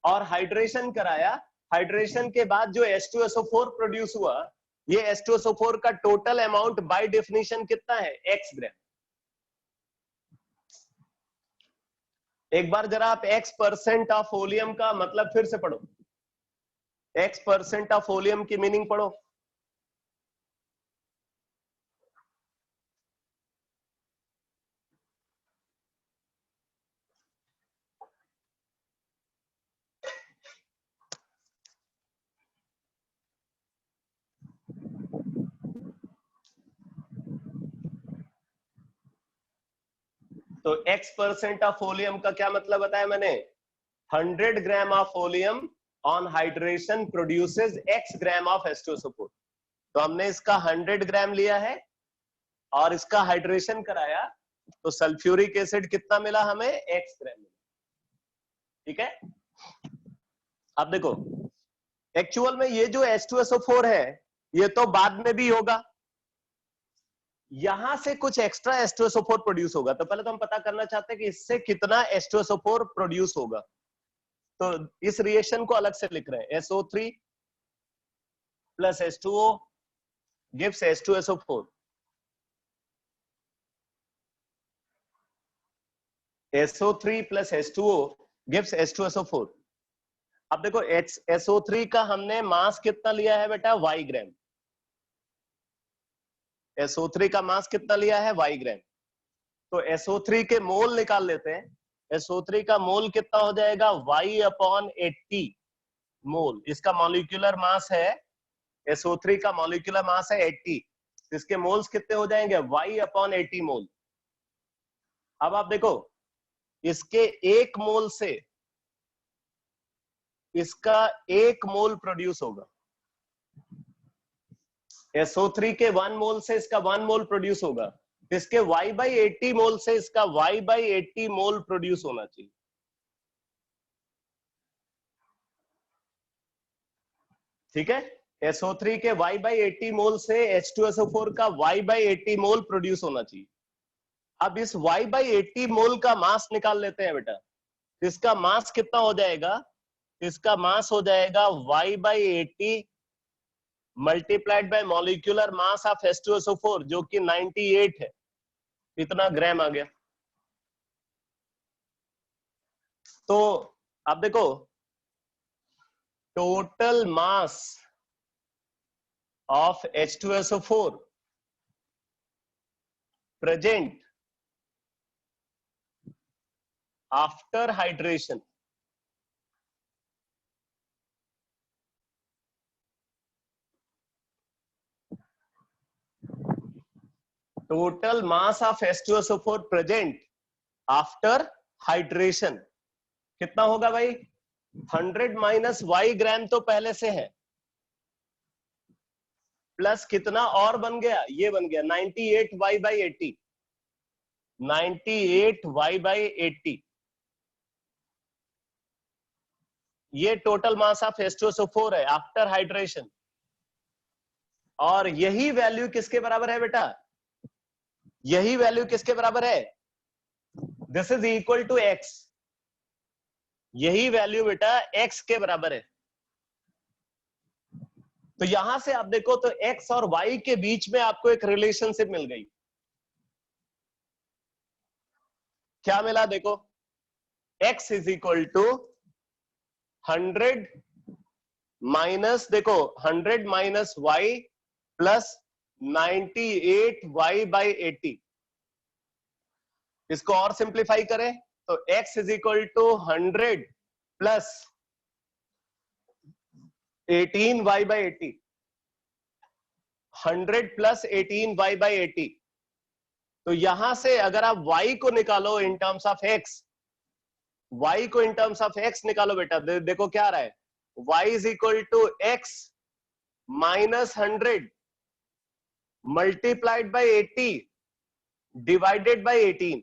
और हाइड्रेशन कराया, हाइड्रेशन के बाद जो H2SO4 प्रोड्यूस हुआ, ये H2SO4 का टोटल अमाउंट बाय डेफिनेशन कितना है X ग्राम। एक बार जरा आप X% ऑफ ओलियम का मतलब फिर से पढ़ो, X% ऑफ ओलियम की मीनिंग पढ़ो। तो X% ऑफ ओलियम का क्या मतलब बताया मैंने, 100 gram of oleum on hydration produces X gram of H2SO4। तो हमने इसका 100 ग्राम लिया है और इसका हाइड्रेशन कराया, तो सल्फ्यूरिक एसिड कितना मिला हमें X ग्राम मिला, ठीक है। अब देखो एक्चुअल में ये जो H2SO4 है ये तो बाद में भी होगा, यहां से कुछ एक्स्ट्रा H2SO4 प्रोड्यूस होगा, तो पहले तो हम पता करना चाहते हैं कि इससे कितना H2SO4 प्रोड्यूस होगा। तो इस रिएक्शन को अलग से लिख रहे हैं, SO3 plus H2O gives H2SO4, SO3 plus H2O gives H2SO4। अब देखो SO3 का हमने मास कितना लिया है बेटा Y ग्राम, SO3 का मास कितना लिया है Y ग्राम, तो SO3 के मोल निकाल लेते हैं। SO3 का मोल कितना हो जाएगा Y/80 मोल, इसका मॉलिक्यूलर मास है, SO3 का मॉलिक्यूलर मास है 80, इसके मोल्स कितने हो जाएंगे Y/80 मोल। अब आप देखो इसके एक मोल से इसका 1 मोल प्रोड्यूस होगा। SO3 के 1 मोल से इसका 1 मोल प्रोड्यूस होगा, इसके Y/80 मोल से इसका Y/80 मोल प्रोड्यूस होना चाहिए। ठीक है, SO3 के Y/80 मोल से H2SO4 का Y/80 मोल प्रोड्यूस होना चाहिए। अब इस Y/80 मोल का मास निकाल लेते हैं बेटा। इसका मास कितना हो जाएगा? इसका मास हो जाएगा Y/80 multiplied by molecular mass of H2SO4 जो कि 98 है, इतना ग्राम आ गया। तो अब देखो, total mass of H2SO4 present after hydration total mass of H2SO4 present after hydration कितना होगा भाई? 100 माइनस Y ग्राम तो पहले से है, प्लस कितना और बन गया? ये बन गया 98Y/80, 98Y/80। ये टोटल मास ऑफ H2SO4 है आफ्टर हाइड्रेशन। और यही वैल्यू किसके बराबर है बेटा? यही वैल्यू किसके बराबर है? This is equal to X। यही वैल्यू बेटा X के बराबर है। तो यहां से आप देखो तो X और Y के बीच में आपको एक रिलेशनशिप मिल गई। क्या मिला? देखो, X is equal to 100 minus, देखो 100 माइनस Y प्लस 98Y/80। इसको और सिंप्लीफाई करें तो X is equal to 100 plus 18Y/80, 100 plus 18Y/80। तो यहां से अगर आप Y को निकालो in terms of X, Y को इन टर्म्स ऑफ X निकालो बेटा, देखो क्या आ रहा है? Y is equal to X minus 100 multiplied by 80 divided by 18।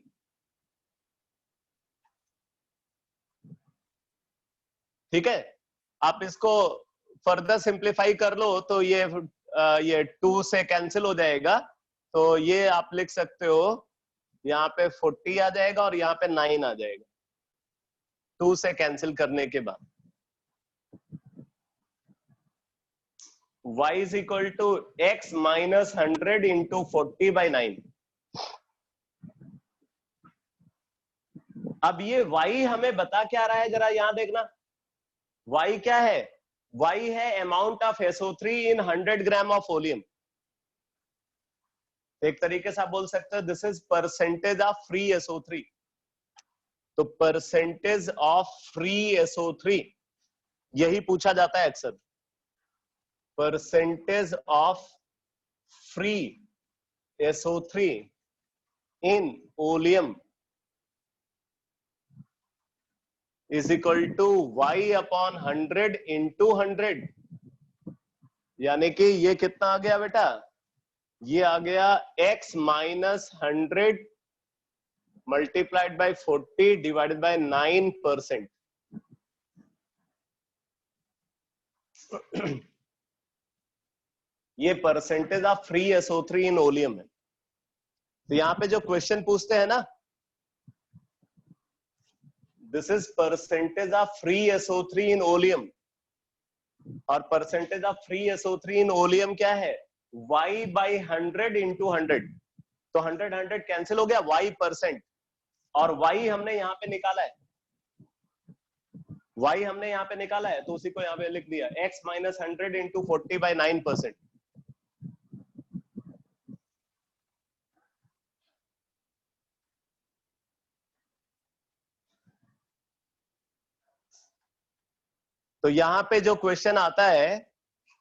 ठीक है, आप इसको फर्दर सिंप्लीफाई कर लो तो ये 2 से कैंसिल हो जाएगा। तो ये आप लिख सकते हो, यहाँ पे 40 आ जाएगा और यहाँ पे 9 आ जाएगा 2 से कैंसिल करने के बाद। Y is equal to X minus 100 into 40/9। अब ये Y हमें बता क्या रहा है, जरा यहां देखना। Y क्या है? Y है amount of SO3 in 100 gram of volume. एक तरीके से आप बोल सकते हो this is percentage of free SO3। तो परसेंटेज ऑफ फ्री SO3 यही पूछा जाता है अक्सर, percentage of free SO3 in volume is equal to Y upon 100 into 100। यानी कि ये कितना आ गया बेटा? ये आ गया X minus 100 multiplied by 40 divided by 9%। ये percentage of free SO3 in volume है। तो यहां पे जो क्वेश्चन पूछते हैं ना, this is percentage of free SO3 in volume, और percentage of free SO3 in volume क्या है? Y/100 into 100। तो 100 कैंसिल हो गया, Y%, और Y हमने यहाँ पे निकाला है, Y हमने यहाँ पे निकाला है, तो उसी को यहाँ पे लिख दिया X माइनस 100 इंटू 40/9%। तो यहाँ पे जो क्वेश्चन आता है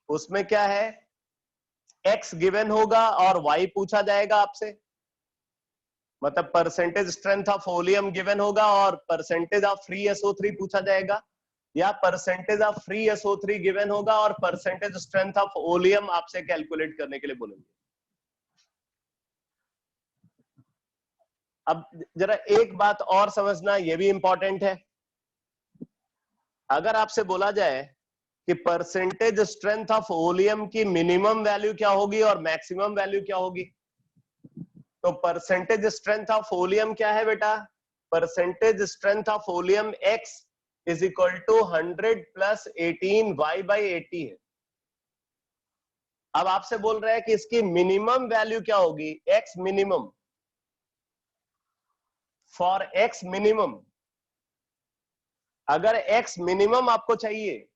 उसमें क्या है? X गिवन होगा और Y पूछा जाएगा आपसे, मतलब percentage strength of volume given होगा और परसेंटेज ऑफ फ्री SO3 पूछा जाएगा। या percentage of free SO3 given होगा और परसेंटेज स्ट्रेंथ ऑफ ओलियम आपसे कैलकुलेट करने के लिए बोलेंगे। अब जरा एक बात और समझना, ये भी इंपॉर्टेंट है। अगर आपसे बोला जाए कि परसेंटेज स्ट्रेंथ ऑफ ओलियम की मिनिमम वैल्यू क्या होगी और मैक्सिमम वैल्यू क्या होगी, तो परसेंटेज स्ट्रेंथ ऑफ ओलियम क्या है बेटा? Percentage strength of oleum x is equal to 100 plus 18 y/80 है। अब आपसे बोल रहा है कि इसकी मिनिमम वैल्यू क्या होगी, x minimum. For x minimum, अगर x मिनिमम आपको चाहिए,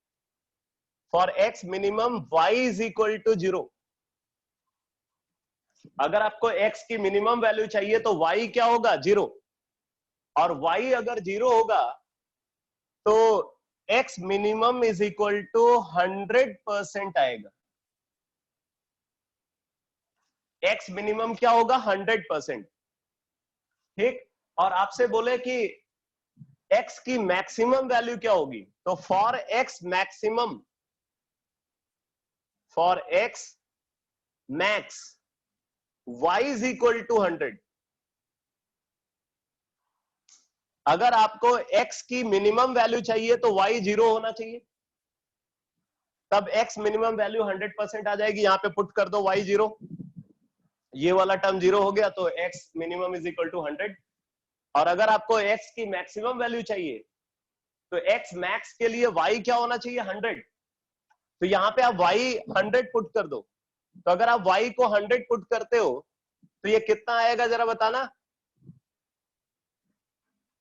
for x minimum y is equal to 0। अगर आपको x की मिनिमम वैल्यू चाहिए तो y क्या होगा? 0। और y अगर 0 होगा तो x minimum is equal to 100% आएगा। x मिनिमम क्या होगा? 100%। ठीक। और आपसे बोले कि x की मैक्सिमम वैल्यू क्या होगी, तो for x maximum, for x max y is equal to 100। अगर आपको x की मिनिमम वैल्यू चाहिए तो y 0 होना चाहिए, तब x मिनिमम वैल्यू 100% आ जाएगी। यहां पे पुट कर दो y 0, ये वाला टर्म 0 हो गया तो x minimum is equal to 100। और अगर आपको x की मैक्सिमम वैल्यू चाहिए तो x मैक्स के लिए y क्या होना चाहिए? 100। तो यहां पे आप y 100 पुट कर दो। तो अगर आप y को 100 पुट करते हो तो ये कितना आएगा जरा बताना?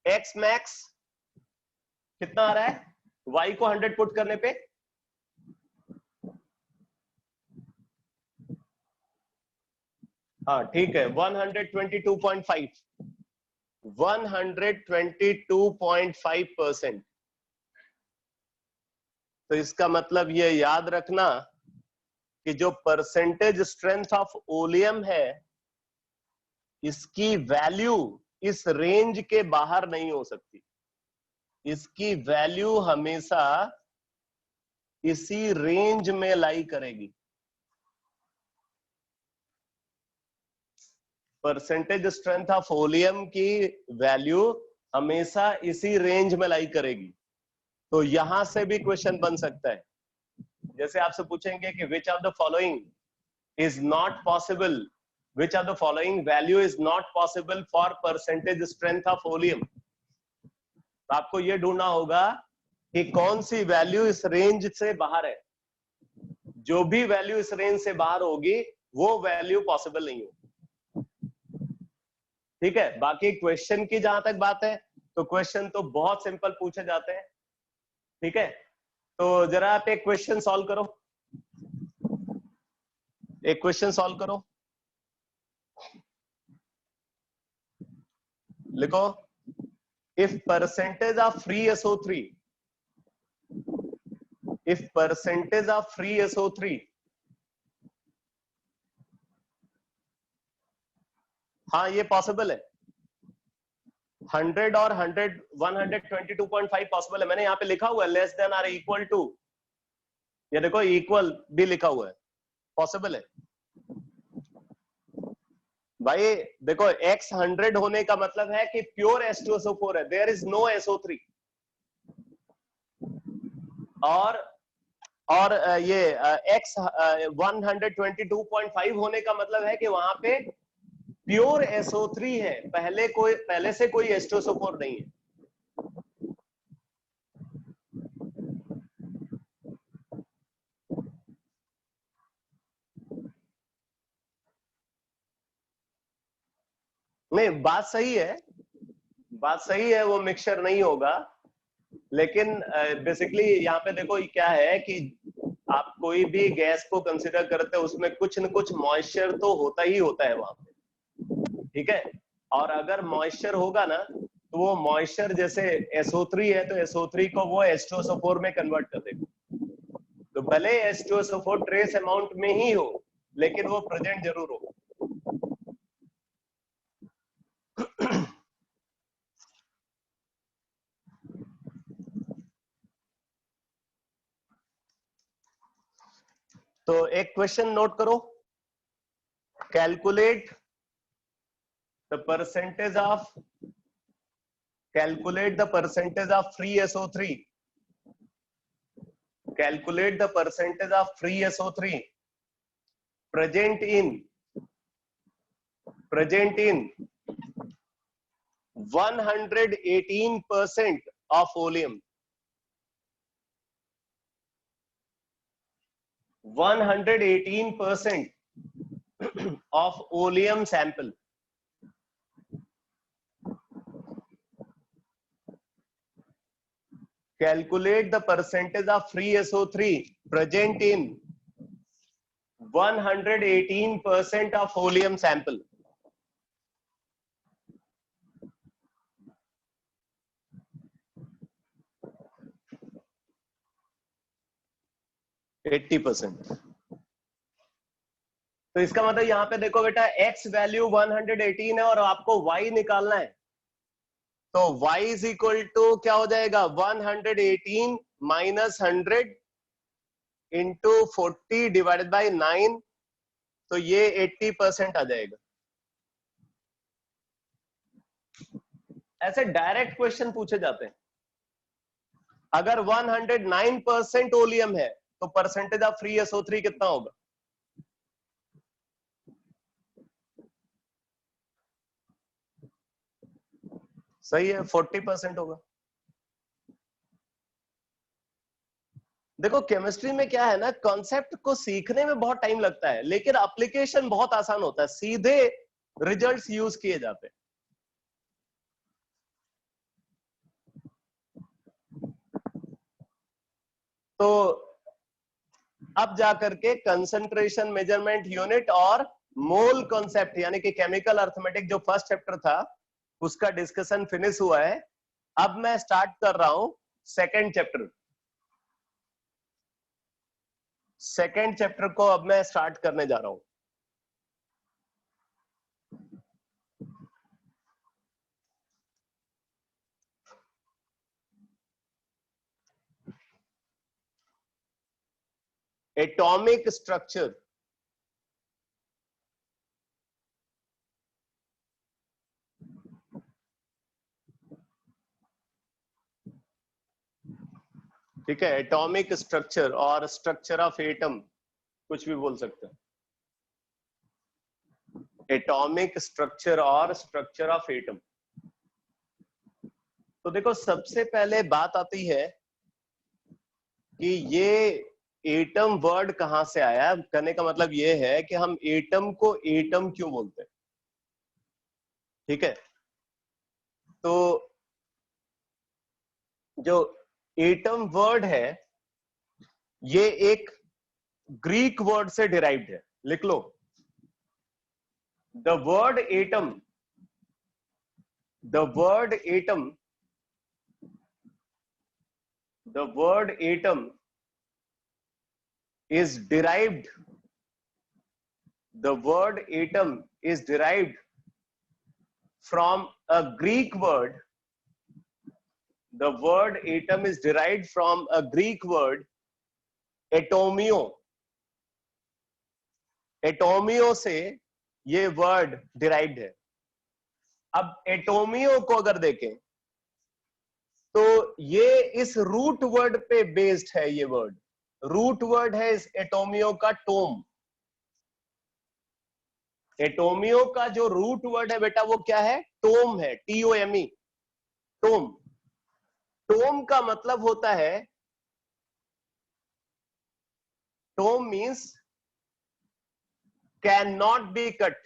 x मैक्स कितना आ रहा है y को 100 पुट करने पे? हाँ ठीक है, 122.5, 122.5%। तो इसका मतलब ये याद रखना कि जो परसेंटेज स्ट्रेंथ ऑफ ओलियम है, इसकी वैल्यू इस रेंज के बाहर नहीं हो सकती। इसकी वैल्यू हमेशा इसी रेंज में लाई करेगी। परसेंटेज स्ट्रेंथ ऑफ ओलियम की वैल्यू हमेशा इसी रेंज में लाई करेगी। तो यहां से भी क्वेश्चन बन सकता है, जैसे आपसे पूछेंगे कि which of the following is not possible, which of the following value is not possible for percentage strength of oleum. तो आपको यह ढूंढना होगा कि कौन सी वैल्यू इस रेंज से बाहर है। जो भी वैल्यू इस रेंज से बाहर होगी वो वैल्यू पॉसिबल नहीं होगी। ठीक है। बाकी क्वेश्चन की जहां तक बात है तो क्वेश्चन तो बहुत सिंपल पूछे जाते हैं। ठीक है, तो जरा आप एक क्वेश्चन सॉल्व करो, एक क्वेश्चन सॉल्व करो। लिखो, if percentage of free SO3, if percentage of free SO3, हाँ ये पॉसिबल है। 100 और 122.5 पॉसिबल है। मैंने यहाँ पे लिखा हुआ है less than or equal to, ये देखो इक्वल भी लिखा हुआ है, पॉसिबल है भाई। देखो x 100 होने का मतलब है कि प्योर H2SO4 है, देयर इज नो SO3। और ये x 122.5 होने का मतलब है कि वहां पे प्योर SO3 है, पहले से कोई H2SO4 नहीं है। नहीं, बात सही है, बात सही है, वो मिक्सचर नहीं होगा। लेकिन बेसिकली यहाँ पे देखो क्या है कि आप कोई भी गैस को कंसिडर करते हो उसमें कुछ न कुछ मॉइस्चर तो होता ही होता है वहां पे। ठीक है, और अगर मॉइस्चर होगा ना तो वो मॉइस्चर जैसे SO3 है तो SO3 को वो H2SO4 में कन्वर्ट कर देगा। तो भले H2SO4 ट्रेस अमाउंट में ही हो लेकिन वो प्रेजेंट जरूर हो। तो एक क्वेश्चन नोट करो, calculate the percentage of free SO3, calculate the percentage of free SO3 present in 118% of oleum. 118% of oleum sample. Calculate the percentage of free SO3 present in 118% of oleum sample. तो इसका मतलब यहाँ पे देखो बेटा x वैल्यू 118 है और आपको y निकालना है, तो y इज इक्वल टू क्या हो जाएगा 118 माइनस 100 इंटू 40 डिवाइडेड बाई 9, तो ये 80% आ जाएगा। ऐसे डायरेक्ट क्वेश्चन पूछे जाते हैं। अगर 109% ओलियम है तो परसेंटेज ऑफ फ्री SO3 कितना होगा? सही है, 40% होगा। देखो केमिस्ट्री में क्या है ना, कॉन्सेप्ट को सीखने में बहुत टाइम लगता है लेकिन एप्लीकेशन बहुत आसान होता है, सीधे रिजल्ट्स यूज किए जाते हैं। तो अब जाकर के कंसंट्रेशन मेजरमेंट यूनिट और मोल कॉन्सेप्ट यानी कि केमिकल अर्थमेटिक जो फर्स्ट चैप्टर था उसका डिस्कशन फिनिश हुआ है। अब मैं स्टार्ट कर रहा हूं सेकंड चैप्टर। सेकंड चैप्टर को अब मैं स्टार्ट करने जा रहा हूं। Atomic structure. ठीक है, एटॉमिक स्ट्रक्चर और स्ट्रक्चर ऑफ एटम, कुछ भी बोल सकते हैं। एटॉमिक स्ट्रक्चर और स्ट्रक्चर ऑफ एटम। तो देखो सबसे पहले बात आती है कि ये एटम वर्ड कहां से आया। कहने का मतलब ये है कि हम एटम को एटम क्यों बोलते हैं। ठीक है, तो जो एटम वर्ड है ये एक ग्रीक वर्ड से डिराइव्ड है, लिख लो। The word atom the word atom is derived from a Greek word. The word atom is derived from a Greek word atomio. एटोमियो से ये वर्ड डिराइव्ड है। अब एटोमियो को अगर देखें तो ये इस रूट वर्ड पे बेस्ड है। ये वर्ड रूट वर्ड है इस एटोमियो का टोम। एटोमियो का जो रूट वर्ड है बेटा वो क्या है? टोम है, TOME, टोम। टोम का मतलब होता है, टोम means can not be cut,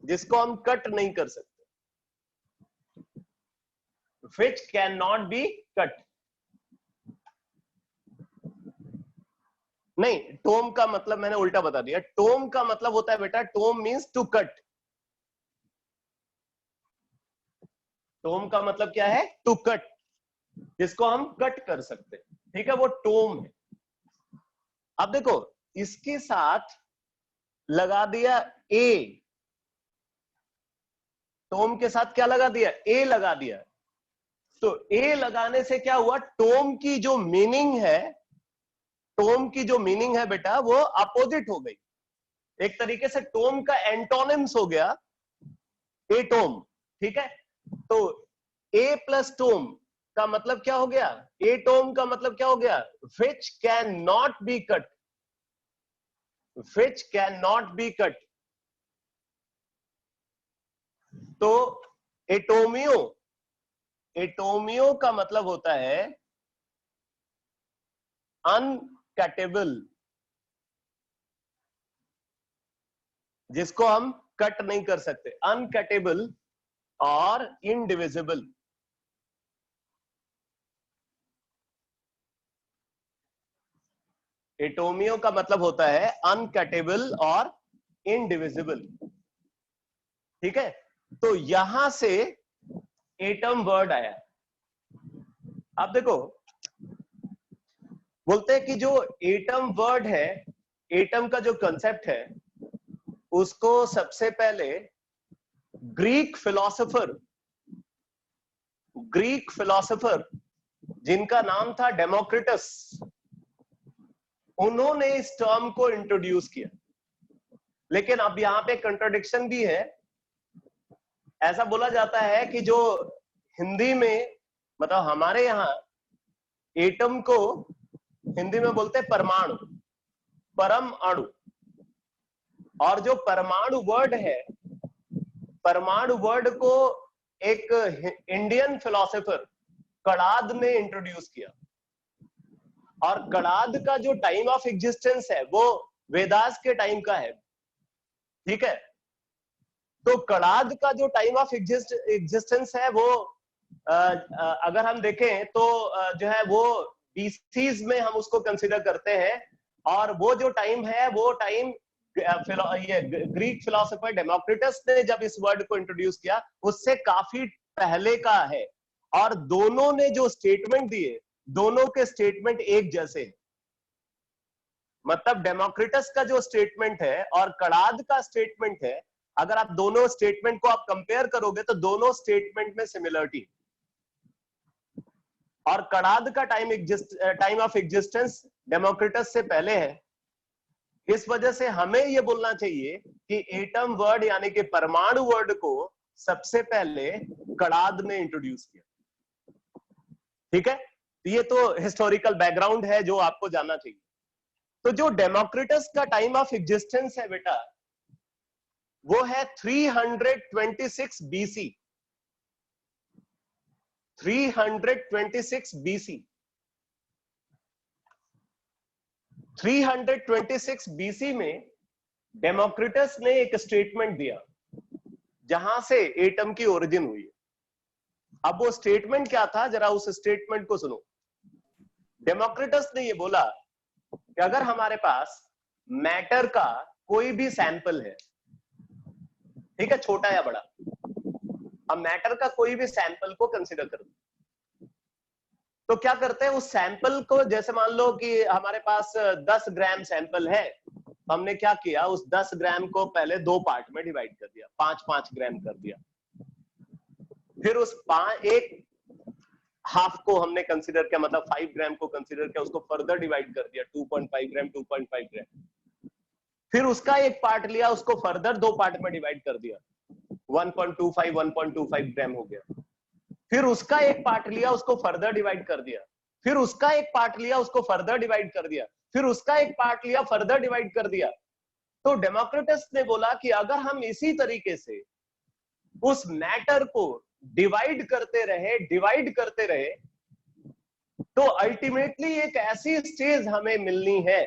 जिसको हम कट नहीं कर सकते, which cannot be cut। नहीं, टोम का मतलब मैंने उल्टा बता दिया। टोम का मतलब होता है बेटा, टोम मीन्स टू कट। टोम का मतलब क्या है? टू कट, जिसको हम कट कर सकते हैं। ठीक है, वो टोम है। अब देखो इसके साथ लगा दिया ए, टोम के साथ क्या लगा दिया? ए लगा दिया। तो ए लगाने से क्या हुआ? टोम की जो मीनिंग है टोम की जो मीनिंग है बेटा वो अपोजिट हो गई, एक तरीके से टोम का एंटोनिम्स हो गया एटोम, ठीक है। तो ए प्लस टोम का मतलब क्या हो गया, एटोम का मतलब क्या हो गया, which can not be cut, which can not be cut. तो एटोमियो, एटोमियो का मतलब होता है अनकटेबल, जिसको हम कट नहीं कर सकते, अनकटेबल और इनडिविजिबल। एटोमियो का मतलब होता है अनकटेबल और इनडिविजिबल, ठीक है। तो यहां से एटम वर्ड आया। आप देखो, बोलते हैं कि जो एटम वर्ड है, एटम का जो कंसेप्ट है, उसको सबसे पहले ग्रीक फिलोसोफर जिनका नाम था डेमोक्रिटस, उन्होंने इस टर्म को इंट्रोड्यूस किया। लेकिन अब यहां पे कंट्राडिक्शन भी है। ऐसा बोला जाता है कि जो हिंदी में, मतलब हमारे यहां एटम को हिंदी में बोलते हैं परमाणु, परम अणु। और जो परमाणु वर्ड है, परमाणु वर्ड को एक इंडियन फिलोसोफर कड़ाद ने इंट्रोड्यूस किया। और कड़ाद का जो टाइम ऑफ एग्जिस्टेंस है वो वेदास के टाइम का है, ठीक है। तो कड़ाद का जो टाइम ऑफ एग्जिस्टेंस है वो अगर हम देखें तो जो है वो बीसीज में हम उसको कंसिडर करते हैं। और वो जो टाइम है वो टाइम ये ग्रीक फिलोसोफर डेमोक्रिटस ने जब इस वर्ड को इंट्रोड्यूस किया उससे काफी पहले का है। और दोनों ने जो स्टेटमेंट दिए, दोनों के स्टेटमेंट एक जैसे हैं। मतलब डेमोक्रिटस का जो स्टेटमेंट है और कड़ाद का स्टेटमेंट है, अगर आप दोनों स्टेटमेंट को आप कंपेयर करोगे तो दोनों स्टेटमेंट में सिमिलरिटी। और कड़ाद का टाइम ऑफ एग्जिस्टेंस डेमोक्रिटस से पहले है। इस वजह से हमें यह बोलना चाहिए कि एटम वर्ड यानी कि परमाणु वर्ड को सबसे पहले कड़ाद ने इंट्रोड्यूस किया, ठीक है। ये तो हिस्टोरिकल बैकग्राउंड है जो आपको जानना चाहिए। तो जो डेमोक्रिटस का टाइम ऑफ एग्जिस्टेंस है बेटा, वो है 326 बीसी, 326 बीसी। 326 बीसी में डेमोक्रिटस ने एक स्टेटमेंट दिया जहां से एटम की ओरिजिन हुई है। अब वो स्टेटमेंट क्या था, जरा उस स्टेटमेंट को सुनो। डेमोक्रिटस ने ये बोला कि अगर हमारे पास मैटर का कोई भी सैंपल है, ठीक है, छोटा या बड़ा, अब मैटर का कोई भी सैंपल को कंसीडर कर दो, तो क्या करते हैं उस सैंपल को, जैसे मान लो कि हमारे पास 10 ग्राम सैंपल है, तो हमने क्या किया, उस 10 ग्राम को पहले 2 पार्ट में डिवाइड कर दिया, 5-5 ग्राम कर दिया। फिर उस एक हाफ को हमने कंसीडर किया, मतलब 5 ग्राम को कंसीडर किया, उसको फर्दर डिवाइड कर दिया, 2.5 ग्राम 2.5 ग्राम। फिर उसका एक पार्ट लिया, उसको फर्दर 2 पार्ट में डिवाइड कर दिया, 1.25 ग्राम हो गया। फिर उसका एक पार्ट लिया, उसको फर्दर डिवाइड कर दिया। फिर उसका एक पार्ट लिया, उसको फर्दर डिवाइड कर दिया। फिर उसका एक पार्ट लिया, फर्दर डिवाइड कर दिया। तो डेमोक्रिटस ने बोला कि अगर हम इसी तरीके से उस मैटर को डिवाइड करते रहे तो अल्टीमेटली एक ऐसी स्टेज हमें मिलनी है,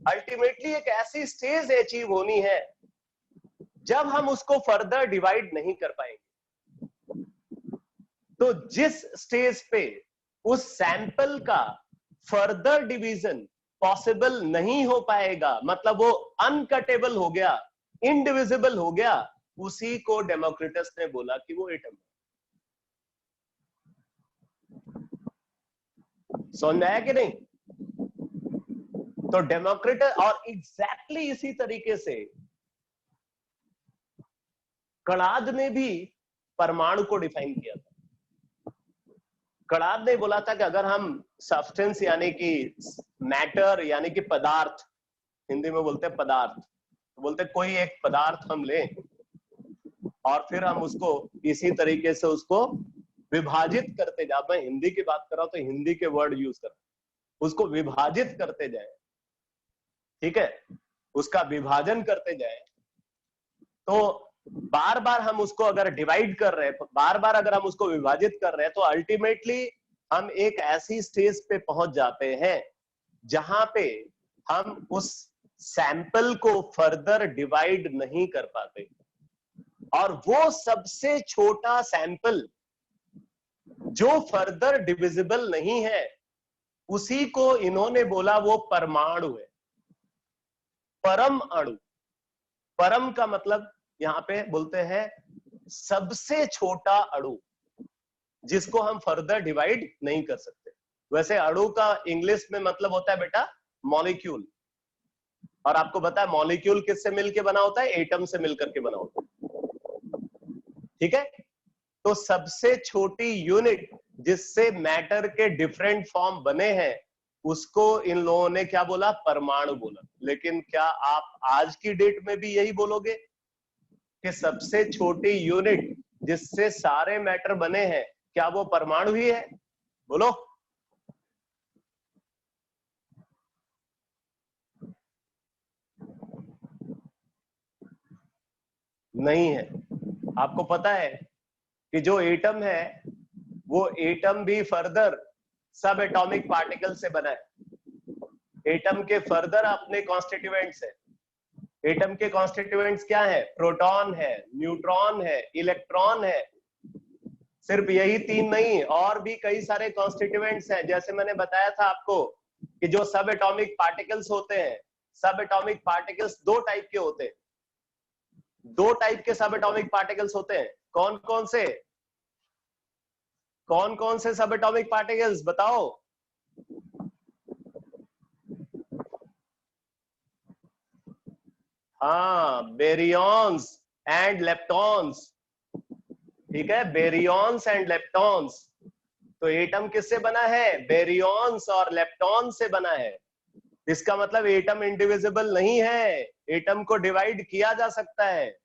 अल्टीमेटली एक ऐसी स्टेज अचीव होनी है जब हम उसको फर्दर डिवाइड नहीं कर पाएंगे। तो जिस स्टेज पे उस सैंपल का फर्दर डिवीजन पॉसिबल नहीं हो पाएगा, मतलब वो अनकटेबल हो गया, इंडिविजिबल हो गया, उसी को डेमोक्रिटस ने बोला कि वो एटम। समझ आया कि नहीं? तो डेमोक्रिटस, और एग्जैक्टली इसी तरीके से कणाद ने भी परमाणु को डिफाइन किया था। कणाद ने बोला था कि अगर हम सब्सटेंस यानी कि मैटर यानी कि पदार्थ, हिंदी में बोलते हैं पदार्थ, बोलते कोई एक पदार्थ हम लें और फिर हम उसको इसी तरीके से उसको विभाजित करते जाए, मैं हिंदी की बात कर रहा हूं तो हिंदी के वर्ड यूज कर रहा हूं, उसको विभाजित करते जाए, ठीक है, उसका विभाजन करते जाए, तो बार बार हम उसको अगर डिवाइड कर रहे हैं, बार बार अगर हम उसको विभाजित कर रहे हैं, तो अल्टीमेटली हम एक ऐसी स्टेज पे पहुंच जाते हैं जहां पे हम उस सैंपल को फर्दर डिवाइड नहीं कर पाते, और वो सबसे छोटा सैंपल जो फर्दर डिविजिबल नहीं है, उसी को इन्होंने बोला वो परमाणु है, परम अणु। परम का मतलब यहां पे बोलते हैं सबसे छोटा अणु, जिसको हम फर्दर डिवाइड नहीं कर सकते। वैसे अणु का इंग्लिश में मतलब होता है बेटा मॉलिक्यूल, और आपको पता है मॉलिक्यूल किससे मिलके बना होता है? एटम से मिलकर के बना होता है, ठीक है। तो सबसे छोटी यूनिट जिससे मैटर के डिफरेंट फॉर्म बने हैं, उसको इन लोगों ने क्या बोला? परमाणु बोला। लेकिन क्या आप आज की डेट में भी यही बोलोगे कि सबसे छोटी यूनिट जिससे सारे मैटर बने हैं, क्या वो परमाणु ही है? बोलो। नहीं है। आपको पता है कि जो एटम है वो एटम भी फर्दर सब एटॉमिक पार्टिकल से बना है। एटम के फर्दर अपने कॉन्स्टिट्यूएंट्स है। एटम के कॉन्स्टिट्यूएंट्स क्या है? प्रोटॉन है, न्यूट्रॉन है, इलेक्ट्रॉन है। सिर्फ यही तीन नहीं, और भी कई सारे कॉन्स्टिट्यूएंट्स हैं। जैसे मैंने बताया था आपको कि जो सब एटॉमिक पार्टिकल्स होते हैं, सब एटॉमिक पार्टिकल्स दो टाइप के होते हैं। दो टाइप के सब एटॉमिक पार्टिकल्स होते हैं। कौन कौन से? कौन कौन से सब एटॉमिक पार्टिकल्स बताओ? हाँ, बेरियॉन्स एंड लेप्टॉन्स, ठीक है, बेरियॉन्स एंड लेप्टॉन्स। तो एटम किससे बना है? बेरियॉन्स और लेप्टॉन से बना है। इसका मतलब एटम इंडिविजिबल नहीं है, एटम को डिवाइड किया जा सकता है।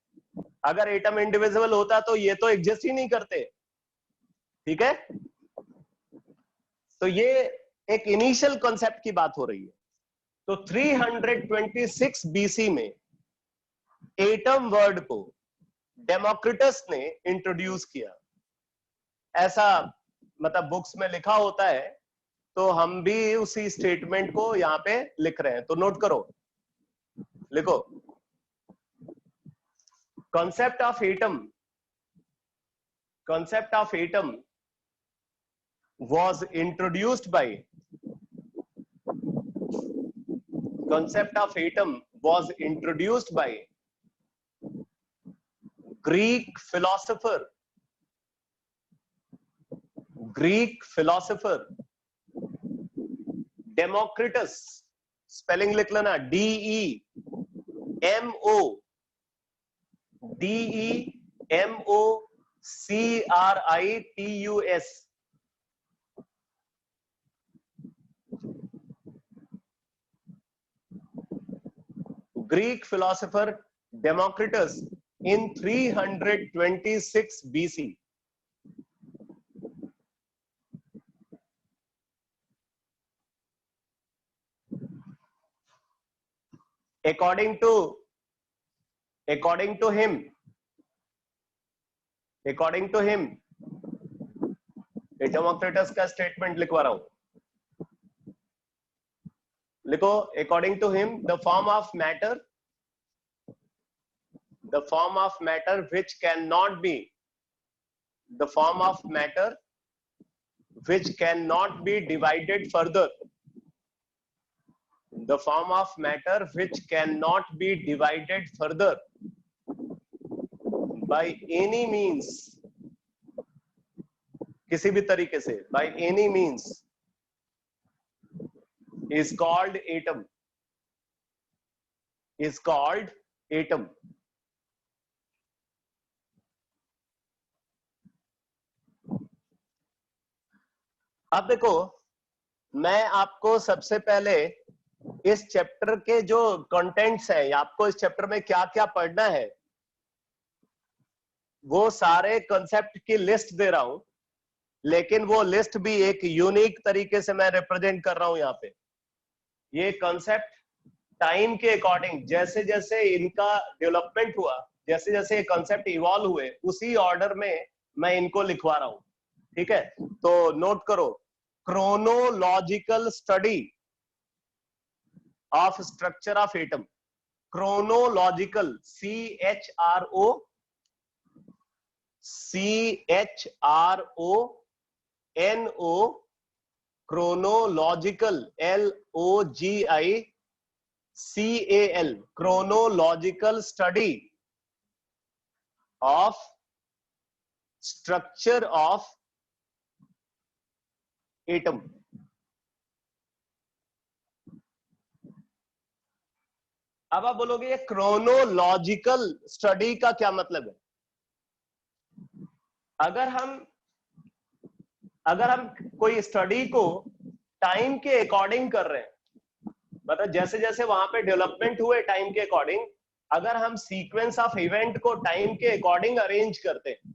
अगर एटम इंडिविजिबल होता तो ये तो एग्जिस्ट ही नहीं करते, ठीक है। तो ये एक इनिशियल कॉन्सेप्ट की बात हो रही है। तो 326 बीसी में एटम वर्ड को डेमोक्रिटस ने इंट्रोड्यूस किया, ऐसा मतलब बुक्स में लिखा होता है। तो हम भी उसी स्टेटमेंट को यहां पे लिख रहे हैं, तो नोट करो, लिखो। concept of atom was introduced by greek philosopher democritus, spelling लिख लेना, DEMOCRITUS, Greek philosopher Democritus in 326 BC. According to him, Democritus का स्टेटमेंट लिखवा रहा हूं, लिखो। According to him, the form of matter which cannot be divided further, by any means, किसी भी तरीके से, by any means, is called atom. अब देखो, मैं आपको सबसे पहले इस चैप्टर के जो कंटेंट्स हैं, आपको इस चैप्टर में क्या क्या पढ़ना है, वो सारे कॉन्सेप्ट की लिस्ट दे रहा हूं, लेकिन वो लिस्ट भी एक यूनिक तरीके से मैं रिप्रेजेंट कर रहा हूं यहाँ पे। ये कॉन्सेप्ट टाइम के अकॉर्डिंग जैसे जैसे इनका डेवलपमेंट हुआ, जैसे जैसे ये कॉन्सेप्ट इवॉल्व हुए, उसी ऑर्डर में मैं इनको लिखवा रहा हूं। ठीक है, तो नोट करो, chronological study of structure of atom. Chronological, CHRONO, chronological, LOGICAL, chronological study of structure of atom. अब आप बोलोगे ये क्रोनोलॉजिकल स्टडी का क्या मतलब है? अगर हम कोई स्टडी को टाइम के अकॉर्डिंग कर रहे हैं, मतलब जैसे जैसे वहां पे डेवलपमेंट हुए टाइम के अकॉर्डिंग, अगर हम सीक्वेंस ऑफ इवेंट को टाइम के अकॉर्डिंग अरेंज करते हैं,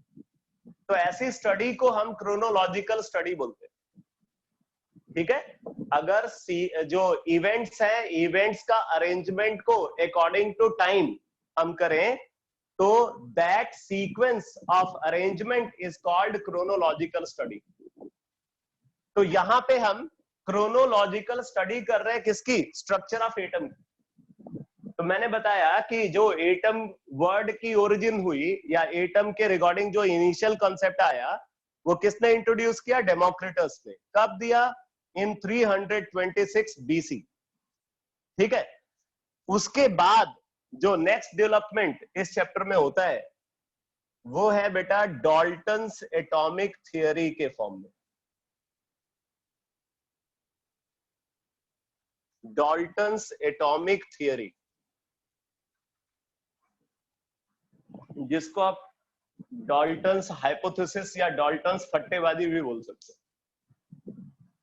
तो ऐसी स्टडी को हम क्रोनोलॉजिकल स्टडी बोलते हैं। ठीक है, अगर जो इवेंट्स हैं, इवेंट्स का अरेंजमेंट को अकॉर्डिंग टू टाइम हम करें, तो that sequence of arrangement is called chronological study. तो यहां पे हम क्रोनोलॉजिकल स्टडी कर रहे हैं किसकी? स्ट्रक्चर ऑफ एटम की। तो मैंने बताया कि जो एटम वर्ड की ओरिजिन हुई, या एटम के रिगार्डिंग जो इनिशियल कॉन्सेप्ट आया, वो किसने इंट्रोड्यूस किया? डेमोक्रिटस ने। कब दिया? इन 326 BC। ठीक है, उसके बाद जो नेक्स्ट डेवलपमेंट इस चैप्टर में होता है, वो है बेटा डाल्टन्स एटॉमिक थियरी के फॉर्म में। डाल्टन्स एटॉमिक थियरी, जिसको आप डाल्टन्स हाइपोथेसिस या डाल्टन्स फट्टेबाजी भी बोल सकते हैं।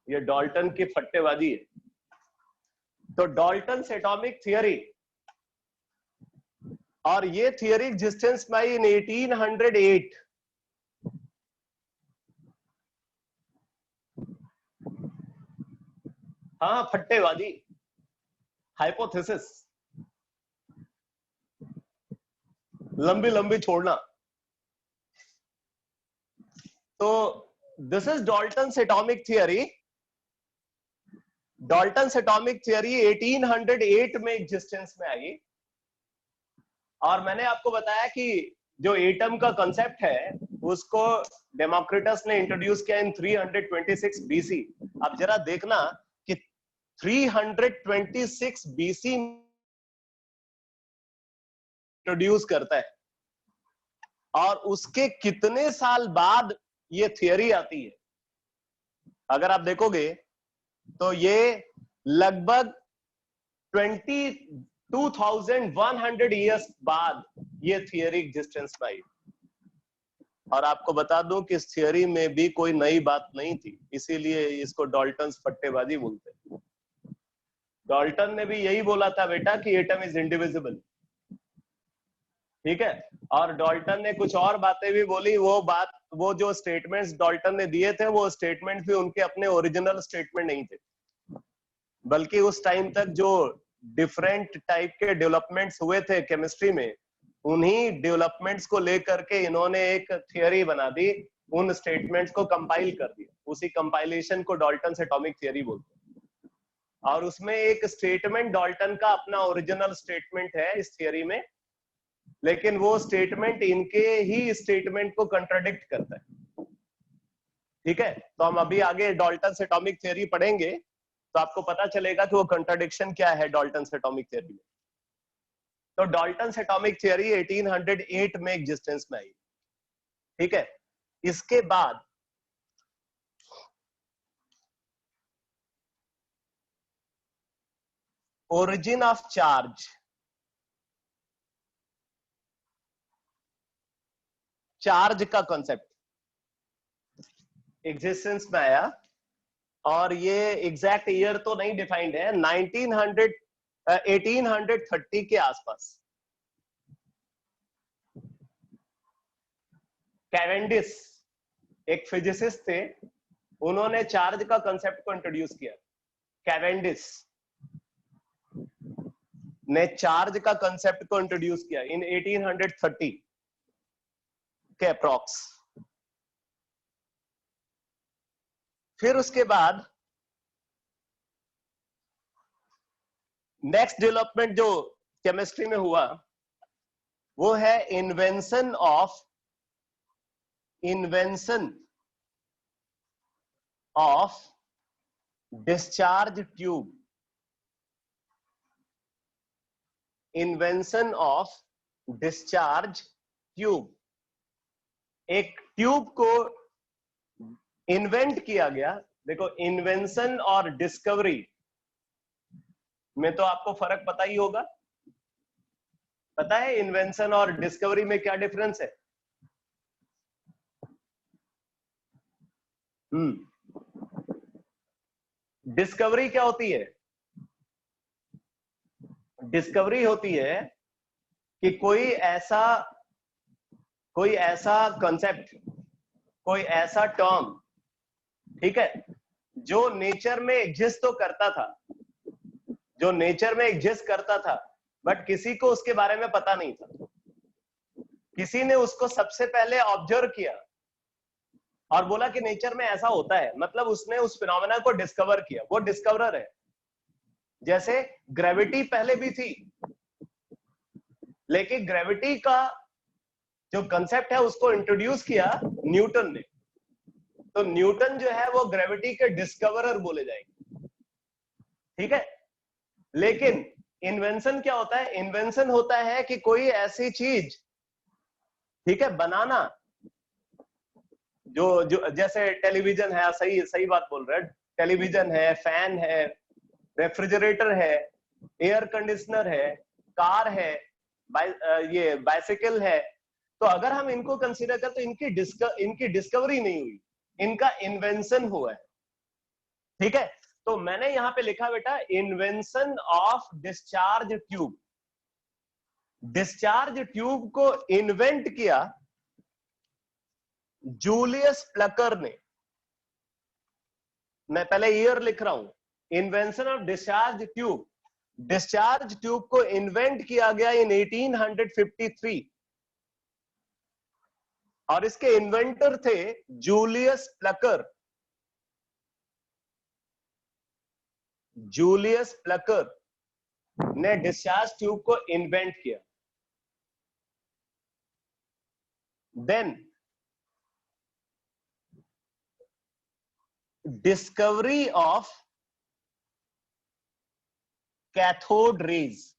ये डाल्टन की फट्टेबाजी है। तो डाल्टन्स एटॉमिक थियरी, और ये थियरी एग्जिस्टेंस में आई इन 1808। हाँ, फट्टेबाजी, हाइपोथेसिस, लंबी लंबी छोड़ना। तो this is Dalton's atomic theory. Dalton's atomic theory 1808 में एग्जिस्टेंस में आई, और मैंने आपको बताया कि जो एटम का कंसेप्ट है, उसको डेमोक्रिटस ने इंट्रोड्यूस किया इन 326 BC। अब जरा देखना कि 326 BC इंट्रोड्यूस करता है, और उसके कितने साल बाद ये थियरी आती है। अगर आप देखोगे तो ये लगभग 2100 ईयर्स बाद ये थियरी एग्जिस्टेंस में आई। और आपको बता दूं कि इस थियरी में भी कोई नई बात नहीं थी, इसीलिए इसको डाल्टन्स फट्टेबाजी बोलते हैं। डाल्टन ने भी यही बोला था बेटा कि एटम इज इंडिविजिबल। ठीक है, और डाल्टन ने कुछ और बातें भी बोली। वो जो स्टेटमेंट्स डाल्टन ने दिए थे, वो स्टेटमेंट भी उनके अपने ओरिजिनल स्टेटमेंट नहीं थे, बल्कि उस टाइम तक जो डिफरेंट टाइप के डेवलपमेंट्स हुए थे केमिस्ट्री में, उन्हीं डेवलपमेंट्स को लेकर के इन्होंने एक थियरी बना दी, उन स्टेटमेंट्स को कंपाइल कर दिया। उसी कंपाइलेशन को डाल्टन्स एटॉमिक थियरी बोलते हैं। और उसमें एक स्टेटमेंट डाल्टन का अपना ओरिजिनल स्टेटमेंट है इस थियरी में, लेकिन वो स्टेटमेंट इनके ही स्टेटमेंट को कंट्राडिक्ट करता है। ठीक है, तो हम अभी आगे डाल्टन्स एटॉमिक थियरी पढ़ेंगे, तो आपको पता चलेगा कि वो कंट्राडिक्शन क्या है डाल्टन्स एटॉमिक थियरी में। तो डाल्टन्स एटॉमिक थियरी 1808 में एग्जिस्टेंस में आई। ठीक है, इसके बाद ओरिजिन ऑफ चार्ज, चार्ज का कॉन्सेप्ट एग्जिस्टेंस में आया और ये एग्जैक्ट ईयर तो नहीं डिफाइंड है, 1830 के आसपास। कैवेंडिश एक फिजिसिस्ट थे, उन्होंने चार्ज का कंसेप्ट को इंट्रोड्यूस किया। कैवेंडिश ने चार्ज का कंसेप्ट को इंट्रोड्यूस किया इन 1830 के अप्रॉक्स। फिर उसके बाद नेक्स्ट डेवलपमेंट जो केमिस्ट्री में हुआ वो है invention of discharge tube. Invention of discharge tube, एक ट्यूब को इन्वेंट किया गया। देखो, इन्वेंशन और डिस्कवरी में तो आपको फर्क पता ही होगा। पता है इन्वेंशन और डिस्कवरी में क्या डिफरेंस है? डिस्कवरी क्या होती है? डिस्कवरी होती है कि कोई ऐसा कंसेप्ट, कोई ऐसा टर्म, ठीक है, जो नेचर में एग्जिस्ट तो करता था, जो नेचर में एग्जिस्ट करता था, बट किसी को उसके बारे में पता नहीं था। किसी ने उसको सबसे पहले ऑब्जर्व किया और बोला कि नेचर में ऐसा होता है, मतलब उसने उस फिनोमेना को डिस्कवर किया, वो डिस्कवरर है। जैसे ग्रेविटी पहले भी थी, लेकिन ग्रेविटी का जो कंसेप्ट है उसको इंट्रोड्यूस किया न्यूटन ने। तो न्यूटन जो है वो ग्रेविटी के डिस्कवरर बोले जाएंगे, ठीक है। लेकिन इन्वेंशन क्या होता है? इन्वेंशन होता है कि कोई ऐसी चीज, ठीक है, बनाना, जो जैसे टेलीविजन है, सही बात बोल रहे हैं, टेलीविजन है, फैन है, रेफ्रिजरेटर है, एयर कंडीशनर है, कार है, ये बाइसिकल है। तो अगर हम इनको कंसीडर करें तो इनकी डिस्कवरी नहीं हुई, इनका इन्वेंशन हुआ है, ठीक है। तो मैंने यहां पे लिखा बेटा invention of discharge tube. Discharge tube को इन्वेंट किया जूलियस प्लकर ने। मैं पहले ईयर लिख रहा हूं, invention of discharge tube. Discharge tube को इन्वेंट किया गया इन 1853 और इसके इन्वेंटर थे जूलियस प्लकर। जूलियस प्लकर ने डिस्चार्ज ट्यूब को इन्वेंट किया। Then discovery of cathode rays.